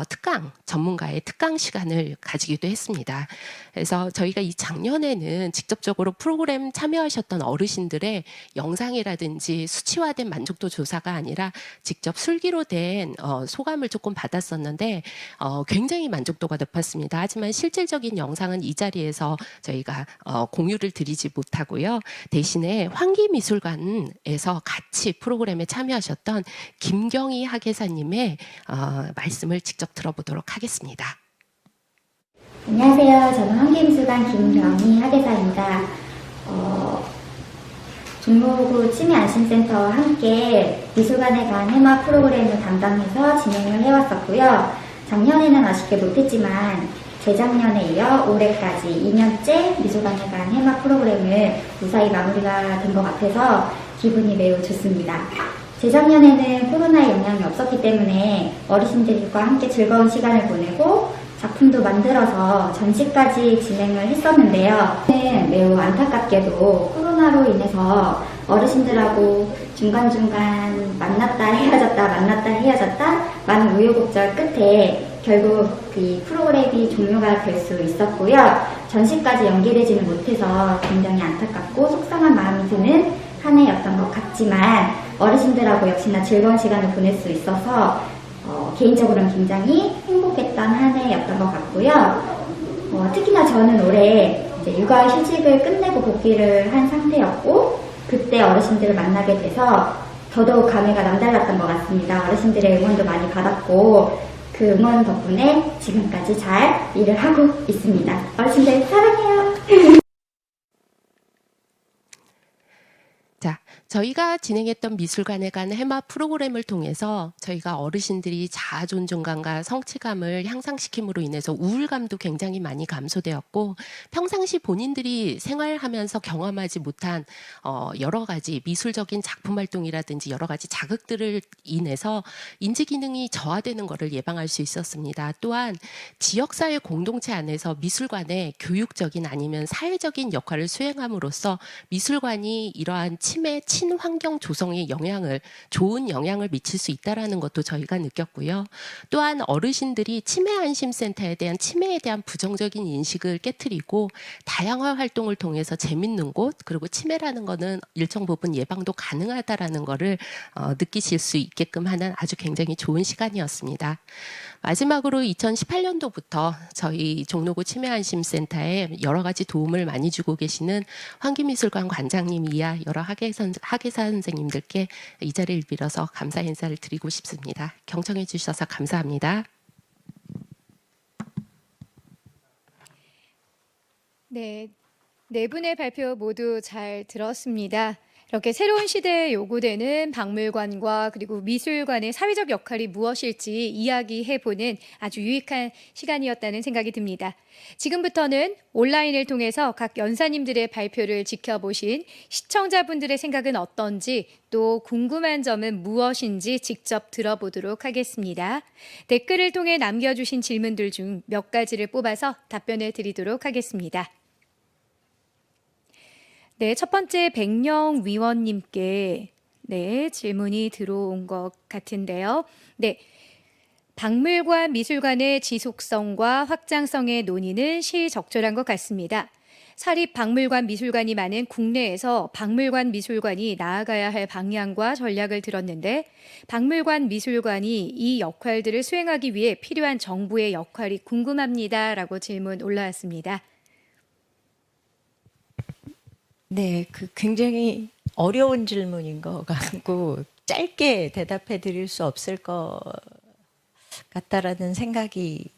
특강 전문가의 특강 시간을 가지기도 했습니다. 그래서 저희가 이 작년에는 직접적으로 프로그램 참여하셨던 어르신들의 영상이라든지 수치화된 만족도 조사가 아니라 직접 술기로 된 소감을 조금 받았었는데 굉장히 만족도가 높았습니다. 하지만 실질적인 영상은 이 자리에서 저희가 공유를 드리지 못하고요. 대신에 환기미술관에서 같이 프로그램에 참여하셨던 김경희 학예사님의 말씀을 직접 들어보도록 하겠습니다. 안녕하세요. 저는 환기미술관 김경희 학예사입니다. 종로구 치매안심센터와 함께 미술관에 간 해마 프로그램을 담당해서 진행을 해왔었고요. 작년에는 아쉽게 못했지만 재작년에 이어 올해까지 2년째 미술관에 간 해마 프로그램을 무사히 마무리가 된 것 같아서 기분이 매우 좋습니다. 재작년에는 코로나의 영향이 없었기 때문에 어르신들과 함께 즐거운 시간을 보내고 작품도 만들어서 전시까지 진행을 했었는데요. 매우 안타깝게도 코로나로 인해서 어르신들하고 중간중간 만났다 헤어졌다 많은 우여곡절 끝에 결국 이 프로그램이 종료가 될 수 있었고요. 전시까지 연기되지는 못해서 굉장히 안타깝고 속상한 마음이 드는 한 해였던 것 같지만 어르신들하고 역시나 즐거운 시간을 보낼 수 있어서 개인적으로는 굉장히 행복했던 한 해였던 것 같고요. 특히나 저는 올해 이제 육아휴직을 끝내고 복귀를 한 상태였고 그때 어르신들을 만나게 돼서 더더욱 감회가 남달랐던 것 같습니다. 어르신들의 응원도 많이 받았고 그 응원 덕분에 지금까지 잘 일을 하고 있습니다. 어르신들 사랑해요. 자, 저희가 진행했던 미술관에 간 해마 프로그램을 통해서 저희가 어르신들이 자아 존중감과 성취감을 향상시킴으로 인해서 우울감도 굉장히 많이 감소되었고 평상시 본인들이 생활하면서 경험하지 못한 여러 가지 미술적인 작품 활동이라든지 여러 가지 자극들을 인해서 인지 기능이 저하되는 것을 예방할 수 있었습니다. 또한 지역사회 공동체 안에서 미술관의 교육적인 아니면 사회적인 역할을 수행함으로써 미술관이 이러한 치매, 친환경 조성에 좋은 영향을 미칠 수 있다는 것도 저희가 느꼈고요. 또한 어르신들이 치매안심센터에 대한 치매에 대한 부정적인 인식을 깨트리고 다양한 활동을 통해서 재밌는 곳 그리고 치매라는 거는 일정 부분 예방도 가능하다라는 거를 느끼실 수 있게끔 하는 아주 굉장히 좋은 시간이었습니다. 마지막으로 2018년도부터 저희 종로구 치매안심센터에 여러 가지 도움을 많이 주고 계시는 환기미술관 관장님 이하 여러 학예사 선생님들께 이 자리를 빌어서 감사 인사를 드리고 싶습니다. 경청해 주셔서 감사합니다. 네, 네 분의 발표 모두 잘 들었습니다. 이렇게 새로운 시대에 요구되는 박물관과 그리고 미술관의 사회적 역할이 무엇일지 이야기해보는 아주 유익한 시간이었다는 생각이 듭니다. 지금부터는 온라인을 통해서 각 연사님들의 발표를 지켜보신 시청자분들의 생각은 어떤지 또 궁금한 점은 무엇인지 직접 들어보도록 하겠습니다. 댓글을 통해 남겨주신 질문들 중 몇 가지를 뽑아서 답변을 드리도록 하겠습니다. 네, 첫 번째 백령 위원님께 질문이 들어온 것 같은데요. 네, 박물관, 미술관의 지속성과 확장성의 논의는 시적절한 것 같습니다. 사립 박물관, 미술관이 많은 국내에서 박물관, 미술관이 나아가야 할 방향과 전략을 들었는데 박물관, 미술관이 이 역할들을 수행하기 위해 필요한 정부의 역할이 궁금합니다라고 질문 올라왔습니다. 네, 굉장히 어려운 질문인 것 같고 짧게 대답해 드릴 수 없을 것 같다라는 생각이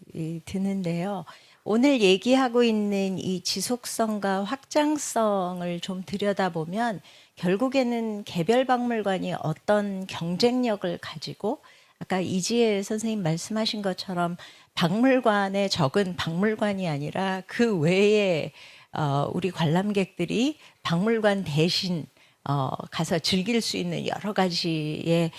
드는데요. 오늘 얘기하고 있는 이 지속성과 확장성을 좀 들여다보면 결국에는 개별 박물관이 어떤 경쟁력을 가지고 아까 이지혜 선생님 말씀하신 것처럼 박물관의 적은 박물관이 아니라 그 외에 우리 관람객들이 박물관 대신 가서 즐길 수 있는 여러 가지의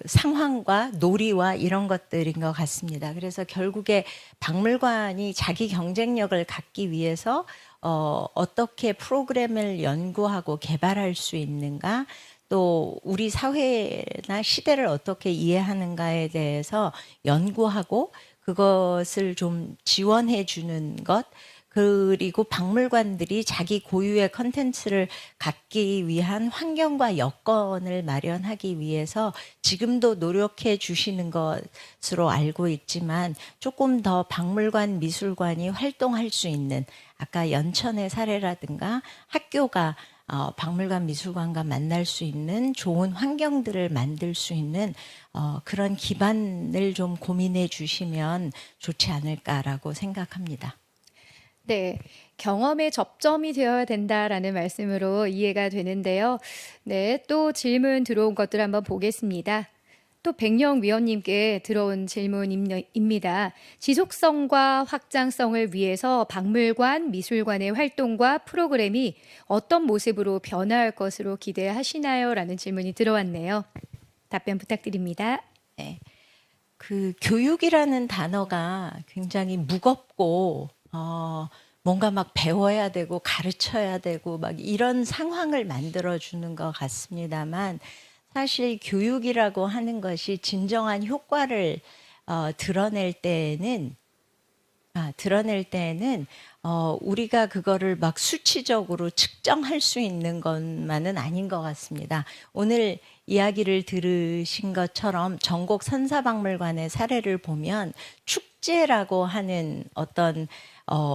상황과 놀이와 이런 것들인 것 같습니다. 그래서 결국에 박물관이 자기 경쟁력을 갖기 위해서 어떻게 프로그램을 연구하고 개발할 수 있는가, 또 우리 사회나 시대를 어떻게 이해하는가에 대해서 연구하고 그것을 좀 지원해 주는 것, 그리고 박물관들이 자기 고유의 컨텐츠를 갖기 위한 환경과 여건을 마련하기 위해서 지금도 노력해 주시는 것으로 알고 있지만 조금 더 박물관, 미술관이 활동할 수 있는 아까 연천의 사례라든가 학교가 박물관, 미술관과 만날 수 있는 좋은 환경들을 만들 수 있는 그런 기반을 좀 고민해 주시면 좋지 않을까라고 생각합니다. 네, 경험의 접점이 되어야 된다라는 말씀으로 이해가 되는데요. 네, 또 질문 들어온 것들 한번 보겠습니다. 또 백령 위원님께 들어온 질문입니다. 지속성과 확장성을 위해서 박물관, 미술관의 활동과 프로그램이 어떤 모습으로 변화할 것으로 기대하시나요? 라는 질문이 들어왔네요. 답변 부탁드립니다. 네, 교육이라는 단어가 굉장히 무겁고 뭔가 막 배워야 되고 가르쳐야 되고 막 이런 상황을 만들어주는 것 같습니다만 사실 교육이라고 하는 것이 진정한 효과를 드러낼 때에는 우리가 그거를 막 수치적으로 측정할 수 있는 것만은 아닌 것 같습니다. 오늘 이야기를 들으신 것처럼 전국 선사박물관의 사례를 보면 축제라고 하는 어떤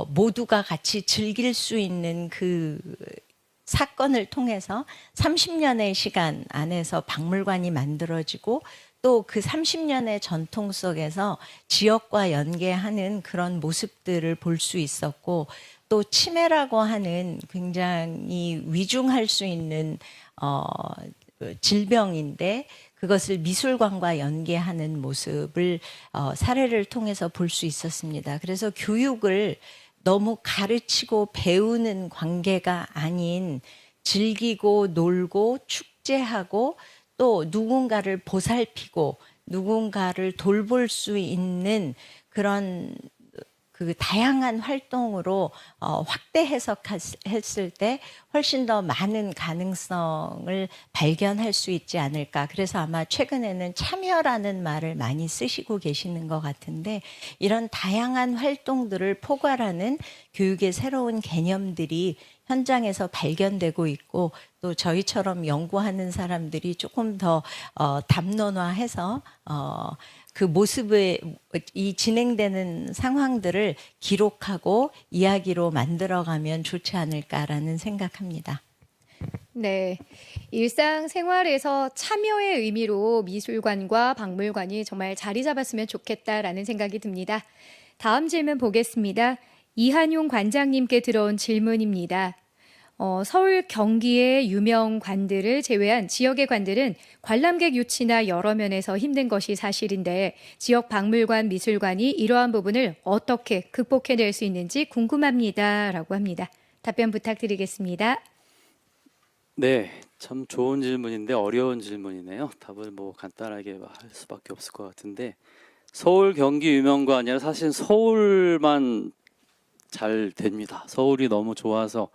모두가 같이 즐길 수 있는 그 사건을 통해서 30년의 시간 안에서 박물관이 만들어지고 또 그 30년의 전통 속에서 지역과 연계하는 그런 모습들을 볼 수 있었고 또 치매라고 하는 굉장히 위중할 수 있는 질병인데 그것을 미술관과 연계하는 모습을 사례를 통해서 볼 수 있었습니다. 그래서 교육을 너무 가르치고 배우는 관계가 아닌 즐기고 놀고 축제하고 또 누군가를 보살피고 누군가를 돌볼 수 있는 그런 그 다양한 활동으로 확대 해석했을 때 훨씬 더 많은 가능성을 발견할 수 있지 않을까. 그래서 아마 최근에는 참여라는 말을 많이 쓰시고 계시는 것 같은데 이런 다양한 활동들을 포괄하는 교육의 새로운 개념들이 현장에서 발견되고 있고 또 저희처럼 연구하는 사람들이 조금 더 담론화해서 그 모습의 이 진행되는 상황들을 기록하고 이야기로 만들어가면 좋지 않을까라는 생각합니다. 네, 일상생활에서 참여의 의미로 미술관과 박물관이 정말 자리 잡았으면 좋겠다라는 생각이 듭니다. 다음 질문 보겠습니다. 이한용 관장님께 들어온 질문입니다. 서울 경기의 유명 관들을 제외한 지역의 관들은 관람객 유치나 여러 면에서 힘든 것이 사실인데 지역 박물관, 미술관이 이러한 부분을 어떻게 극복해낼 수 있는지 궁금합니다라고 합니다. 답변 부탁드리겠습니다. 네, 참 좋은 질문인데 어려운 질문이네요. 답을 뭐 간단하게 할 수밖에 없을 것 같은데 서울 경기 유명관이 아니라 사실 서울만 잘 됩니다. 서울이 너무 좋아서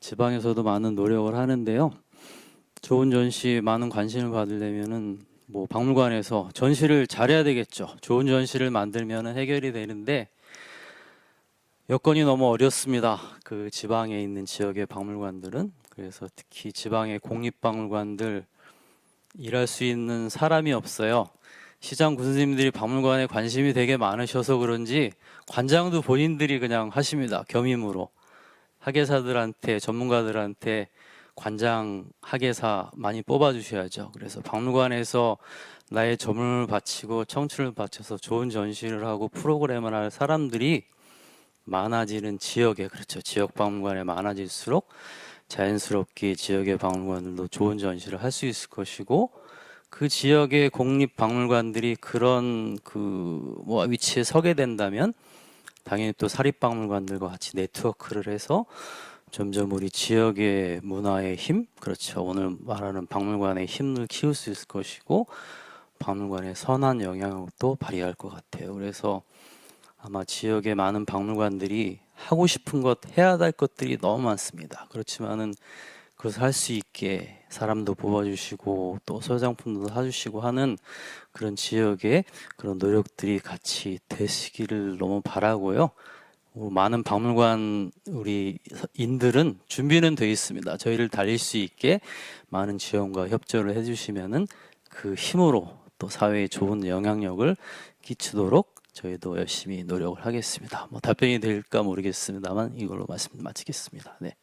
지방에서도 많은 노력을 하는데요. 좋은 전시, 많은 관심을 받으려면은 뭐 박물관에서 전시를 잘해야 되겠죠. 좋은 전시를 만들면은 해결이 되는데 여건이 너무 어렵습니다. 그 지방에 있는 지역의 박물관들은. 그래서 특히 지방의 공립박물관들 일할 수 있는 사람이 없어요. 시장 군수님들이 박물관에 관심이 되게 많으셔서 그런지 관장도 본인들이 그냥 하십니다. 겸임으로. 학예사들한테, 전문가들한테 관장, 학예사 많이 뽑아주셔야죠. 그래서 박물관에서 나의 전문을 바치고 청춘을 바쳐서 좋은 전시를 하고 프로그램을 할 사람들이 많아지는 지역에, 그렇죠. 지역 박물관에 많아질수록 자연스럽게 지역의 박물관들도 좋은 전시를 할 수 있을 것이고 그 지역의 공립 박물관들이 그런 뭐 위치에 서게 된다면 당연히 또 사립 박물관들과 같이 네트워크를 해서 점점 우리 지역의 문화의 힘, 그렇죠. 오늘 말하는 박물관의 힘을 키울 수 있을 것이고 박물관의 선한 영향력도 발휘할 것 같아요. 그래서 아마 지역의 많은 박물관들이 하고 싶은 것, 해야 될 것들이 너무 많습니다. 그렇지만은 그것을 할 수 있게 사람도 뽑아주시고 또 소장품도 사주시고 하는 그런 지역의 그런 노력들이 같이 되시기를 너무 바라고요. 많은 박물관 우리 인들은 준비는 되어 있습니다. 저희를 달릴 수 있게 많은 지원과 협조를 해주시면은 그 힘으로 또 사회에 좋은 영향력을 끼치도록 저희도 열심히 노력을 하겠습니다. 뭐 답변이 될까 모르겠습니다만 이걸로 말씀 마치겠습니다. 네.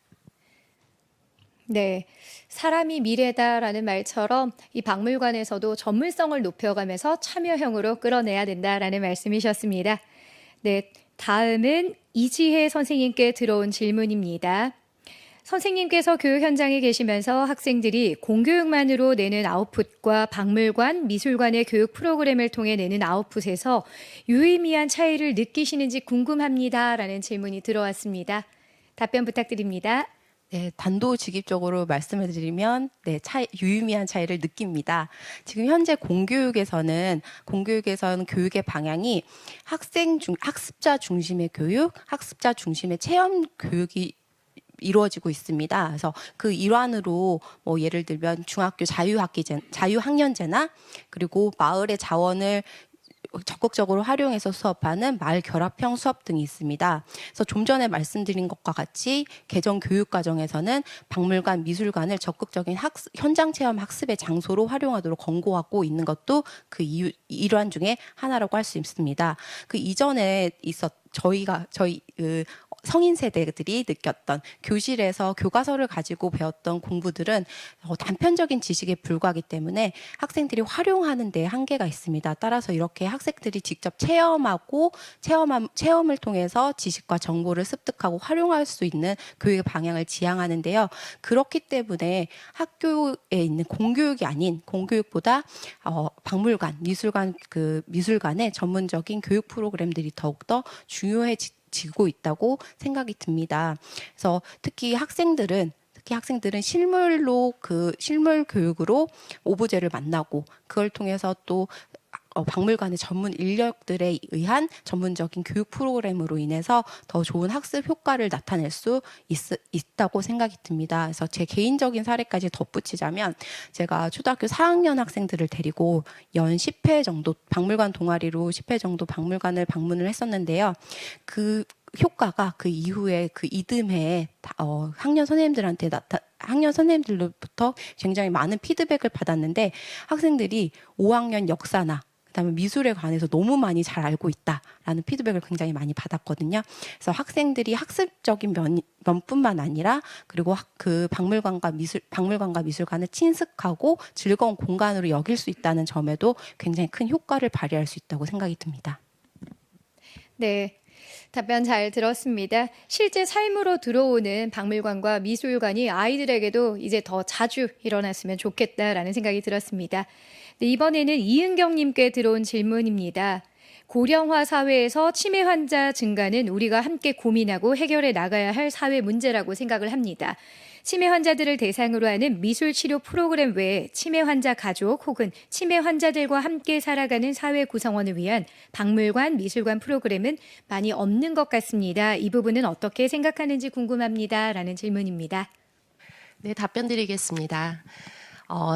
네, 사람이 미래다라는 말처럼 이 박물관에서도 전문성을 높여가면서 참여형으로 끌어내야 된다라는 말씀이셨습니다. 네, 다음은 이지혜 선생님께 들어온 질문입니다. 선생님께서 교육 현장에 계시면서 학생들이 공교육만으로 내는 아웃풋과 박물관, 미술관의 교육 프로그램을 통해 내는 아웃풋에서 유의미한 차이를 느끼시는지 궁금합니다라는 질문이 들어왔습니다. 답변 부탁드립니다. 네, 단도직입적으로 말씀을 드리면 유의미한 차이를 느낍니다. 지금 현재 공교육에서는 교육의 방향이 학습자 중심의 교육, 학습자 중심의 체험 교육이 이루어지고 있습니다. 그래서 그 일환으로 뭐 예를 들면 중학교 자유학년제나 그리고 마을의 자원을 적극적으로 활용해서 수업하는 마을 결합형 수업 등이 있습니다. 그래서 좀 전에 말씀드린 것과 같이 개정 교육 과정에서는 박물관, 미술관을 적극적인 현장 체험 학습의 장소로 활용하도록 권고하고 있는 것도 그 일환 중에 하나라고 할 수 있습니다. 그 이전에 저희 성인 세대들이 느꼈던 교실에서 교과서를 가지고 배웠던 공부들은 단편적인 지식에 불과하기 때문에 학생들이 활용하는 데 한계가 있습니다. 따라서 이렇게 학생들이 직접 체험을 통해서 지식과 정보를 습득하고 활용할 수 있는 교육의 방향을 지향하는데요. 그렇기 때문에 학교에 있는 공교육이 아닌 공교육보다 박물관, 미술관의 전문적인 교육 프로그램들이 더욱더 중요해지고 있다고 생각이 듭니다. 그래서 특히 학생들은 실물 교육으로 오브제를 만나고 그걸 통해서 또 박물관의 전문 인력들에 의한 전문적인 교육 프로그램으로 인해서 더 좋은 학습 효과를 나타낼 수 있다고 생각이 듭니다. 그래서 제 개인적인 사례까지 덧붙이자면 제가 초등학교 4학년 학생들을 데리고 연 10회 정도 박물관 동아리로 10회 정도 박물관을 방문을 했었는데요. 그 효과가 그 이후에 그 이듬해 학년 선생님들로부터 굉장히 많은 피드백을 받았는데 학생들이 5학년 역사나 그다음에 미술에 관해서 너무 많이 잘 알고 있다라는 피드백을 굉장히 많이 받았거든요. 그래서 학생들이 학습적인 면뿐만 아니라 그리고 그 박물관과 미술관을 친숙하고 즐거운 공간으로 여길 수 있다는 점에도 굉장히 큰 효과를 발휘할 수 있다고 생각이 듭니다. 네. 답변 잘 들었습니다. 실제 삶으로 들어오는 박물관과 미술관이 아이들에게도 이제 더 자주 일어났으면 좋겠다라는 생각이 들었습니다. 네, 이번에는 이은경님께 들어온 질문입니다. 고령화 사회에서 치매 환자 증가는 우리가 함께 고민하고 해결해 나가야 할 사회 문제라고 생각을 합니다. 치매 환자들을 대상으로 하는 미술 치료 프로그램 외에 치매 환자 가족 혹은 치매 환자들과 함께 살아가는 사회 구성원을 위한 박물관, 미술관 프로그램은 많이 없는 것 같습니다. 이 부분은 어떻게 생각하는지 궁금합니다. 라는 질문입니다. 네, 답변 드리겠습니다.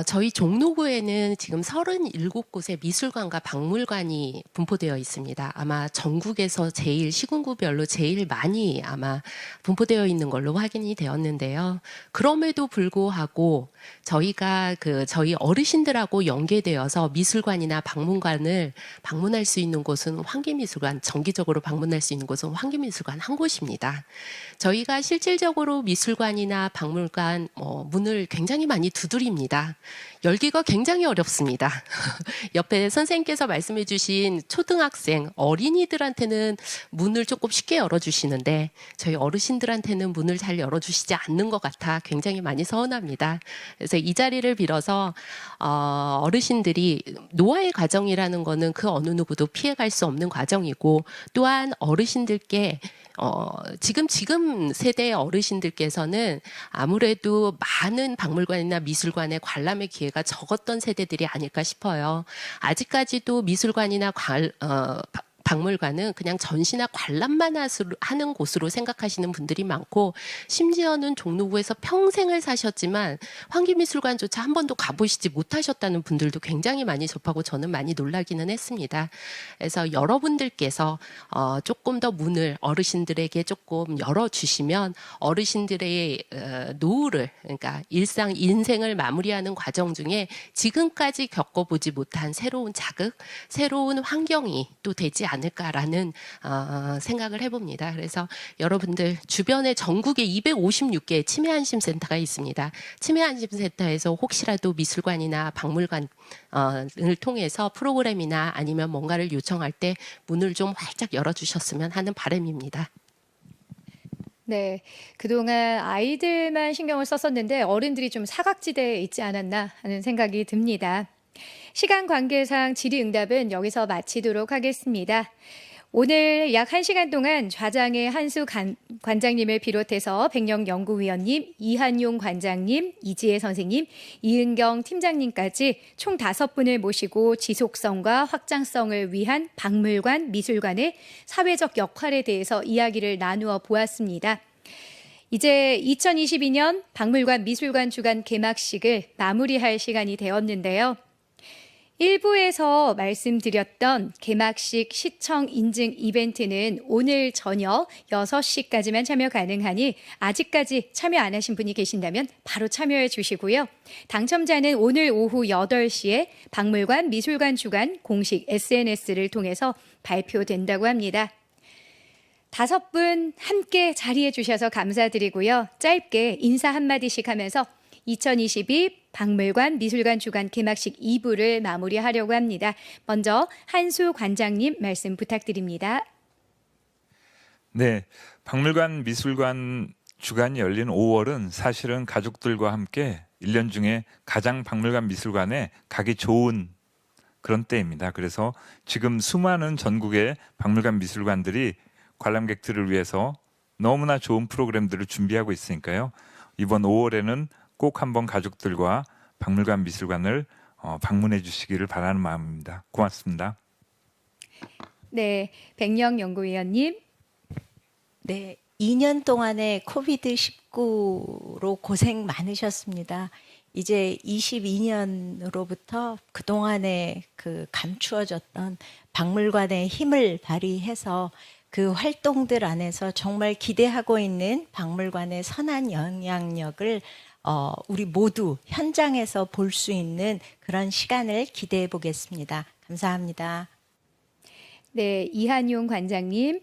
저희 종로구에는 지금 37곳의 미술관과 박물관이 분포되어 있습니다. 아마 전국에서 시군구별로 제일 많이 아마 분포되어 있는 걸로 확인이 되었는데요. 그럼에도 불구하고 저희가 저희 어르신들하고 연계되어서 미술관이나 박물관을 방문할 수 있는 곳은 환기미술관, 정기적으로 방문할 수 있는 곳은 환기미술관 한 곳입니다. 저희가 실질적으로 미술관이나 박물관 문을 굉장히 많이 두드립니다. 열기가 굉장히 어렵습니다. 옆에 선생님께서 말씀해 주신 초등학생, 어린이들한테는 문을 조금 쉽게 열어주시는데 저희 어르신들한테는 문을 잘 열어주시지 않는 것 같아 굉장히 많이 서운합니다. 그래서 이 자리를 빌어서 어르신들이 노화의 과정이라는 거는 그 어느 누구도 피해갈 수 없는 과정이고 또한 어르신들께 지금 세대의 어르신들께서는 아무래도 많은 박물관이나 미술관에 관람의 기회가 적었던 세대들이 아닐까 싶어요. 아직까지도 미술관이나 박물관은 그냥 전시나 관람만 하는 곳으로 생각하시는 분들이 많고 심지어는 종로구에서 평생을 사셨지만 환기미술관조차 한 번도 가보시지 못하셨다는 분들도 굉장히 많이 접하고 저는 많이 놀라기는 했습니다. 그래서 여러분들께서 조금 더 문을 어르신들에게 조금 열어주시면 어르신들의 노후를 그러니까 인생을 마무리하는 과정 중에 지금까지 겪어보지 못한 새로운 자극, 새로운 환경이 또 되지 않을까라는 생각을 해봅니다. 그래서 여러분들 주변에 전국에 256개의 치매안심센터가 있습니다. 치매안심센터에서 혹시라도 미술관이나 박물관을 통해서 프로그램이나 아니면 뭔가를 요청할 때 문을 좀 활짝 열어주셨으면 하는 바람입니다. 네, 그동안 아이들만 신경을 썼었는데 어른들이 좀 사각지대에 있지 않았나 하는 생각이 듭니다. 시간 관계상 질의응답은 여기서 마치도록 하겠습니다. 오늘 약 1시간 동안 좌장의 한수 관장님을 비롯해서 백령 연구위원님, 이한용 관장님, 이지혜 선생님, 이은경 팀장님까지 총 5분을 모시고 지속성과 확장성을 위한 박물관, 미술관의 사회적 역할에 대해서 이야기를 나누어 보았습니다. 이제 2022년 박물관 미술관 주간 개막식을 마무리할 시간이 되었는데요. 1부에서 말씀드렸던 개막식 시청 인증 이벤트는 오늘 저녁 6시까지만 참여 가능하니 아직까지 참여 안 하신 분이 계신다면 바로 참여해 주시고요. 당첨자는 오늘 오후 8시에 박물관 미술관 주간 공식 SNS를 통해서 발표된다고 합니다. 5분 함께 자리해 주셔서 감사드리고요. 짧게 인사 한마디씩 하면서 2022 박물관 미술관 주간 개막식 2부를 마무리하려고 합니다. 먼저 한수 관장님 말씀 부탁드립니다. 네, 박물관 미술관 주간이 열린 5월은 사실은 가족들과 함께 1년 중에 가장 박물관 미술관에 가기 좋은 그런 때입니다. 그래서 지금 수많은 전국의 박물관 미술관들이 관람객들을 위해서 너무나 좋은 프로그램들을 준비하고 있으니까요. 이번 5월에는 꼭 한번 가족들과 박물관 미술관을 방문해 주시기를 바라는 마음입니다. 고맙습니다. 네, 백령 연구위원님. 네, 2년 동안의 코비드-19로 고생 많으셨습니다. 이제 22년으로부터 그동안에 감추어졌던 박물관의 힘을 발휘해서 그 활동들 안에서 정말 기대하고 있는 박물관의 선한 영향력을 우리 모두 현장에서 볼 수 있는 그런 시간을 기대해 보겠습니다. 감사합니다. 네, 이한용 관장님.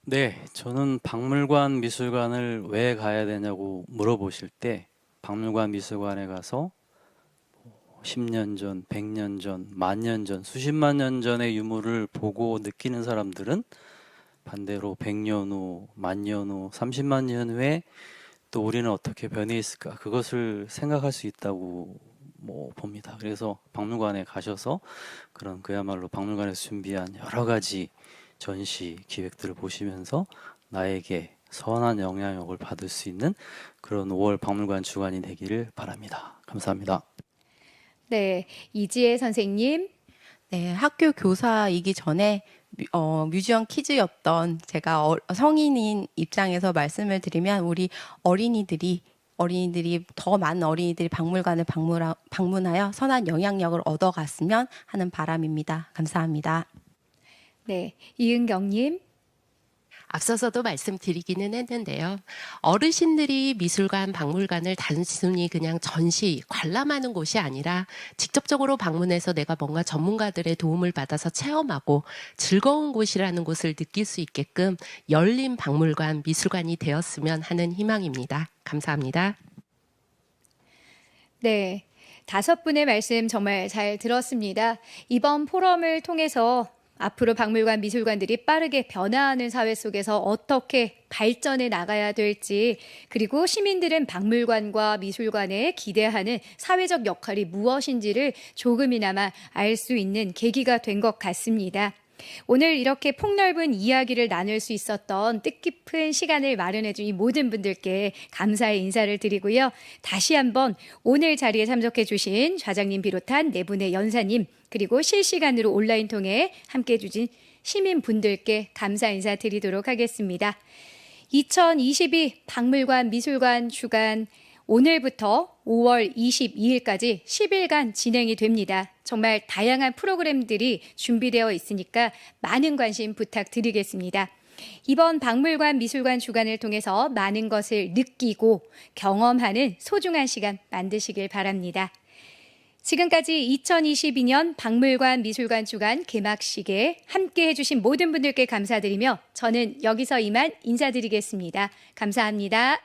네, 저는 박물관, 미술관을 왜 가야 되냐고 물어보실 때 박물관, 미술관에 가서 10년 전, 100년 전, 10,000년 전, 수십만 년 전의 유물을 보고 느끼는 사람들은 반대로 100년 후, 10,000년 후, 30만 년 후에 또 우리는 어떻게 변해 있을까? 그것을 생각할 수 있다고 봅니다. 그래서 박물관에 가셔서 그런 그야말로 박물관에서 준비한 여러 가지 전시 기획들을 보시면서 나에게 선한 영향력을 받을 수 있는 그런 5월 박물관 주간이 되기를 바랍니다. 감사합니다. 네, 이지혜 선생님. 네, 학교 교사이기 전에 뮤지엄 키즈였던 제가 성인인 입장에서 말씀을 드리면 우리 어린이들이 더 많은 어린이들이 박물관을 방문하여 선한 영향력을 얻어갔으면 하는 바람입니다. 감사합니다. 네, 이은경님. 앞서서도 말씀드리기는 했는데요. 어르신들이 미술관, 박물관을 단순히 그냥 전시, 관람하는 곳이 아니라 직접적으로 방문해서 내가 뭔가 전문가들의 도움을 받아서 체험하고 즐거운 곳이라는 곳을 느낄 수 있게끔 열린 박물관, 미술관이 되었으면 하는 희망입니다. 감사합니다. 네, 5분의 말씀 정말 잘 들었습니다. 이번 포럼을 통해서 앞으로 박물관, 미술관들이 빠르게 변화하는 사회 속에서 어떻게 발전해 나가야 될지, 그리고 시민들은 박물관과 미술관에 기대하는 사회적 역할이 무엇인지를 조금이나마 알 수 있는 계기가 된 것 같습니다. 오늘 이렇게 폭넓은 이야기를 나눌 수 있었던 뜻깊은 시간을 마련해 준 이 모든 분들께 감사의 인사를 드리고요. 다시 한번 오늘 자리에 참석해 주신 좌장님 비롯한 네 분의 연사님, 그리고 실시간으로 온라인 통해 함께해 주신 시민분들께 감사 인사 드리도록 하겠습니다. 2022 박물관 미술관 주간 오늘부터 5월 22일까지 10일간 진행이 됩니다. 정말 다양한 프로그램들이 준비되어 있으니까 많은 관심 부탁드리겠습니다. 이번 박물관 미술관 주간을 통해서 많은 것을 느끼고 경험하는 소중한 시간 만드시길 바랍니다. 지금까지 2022년 박물관 미술관 주간 개막식에 함께해 주신 모든 분들께 감사드리며 저는 여기서 이만 인사드리겠습니다. 감사합니다.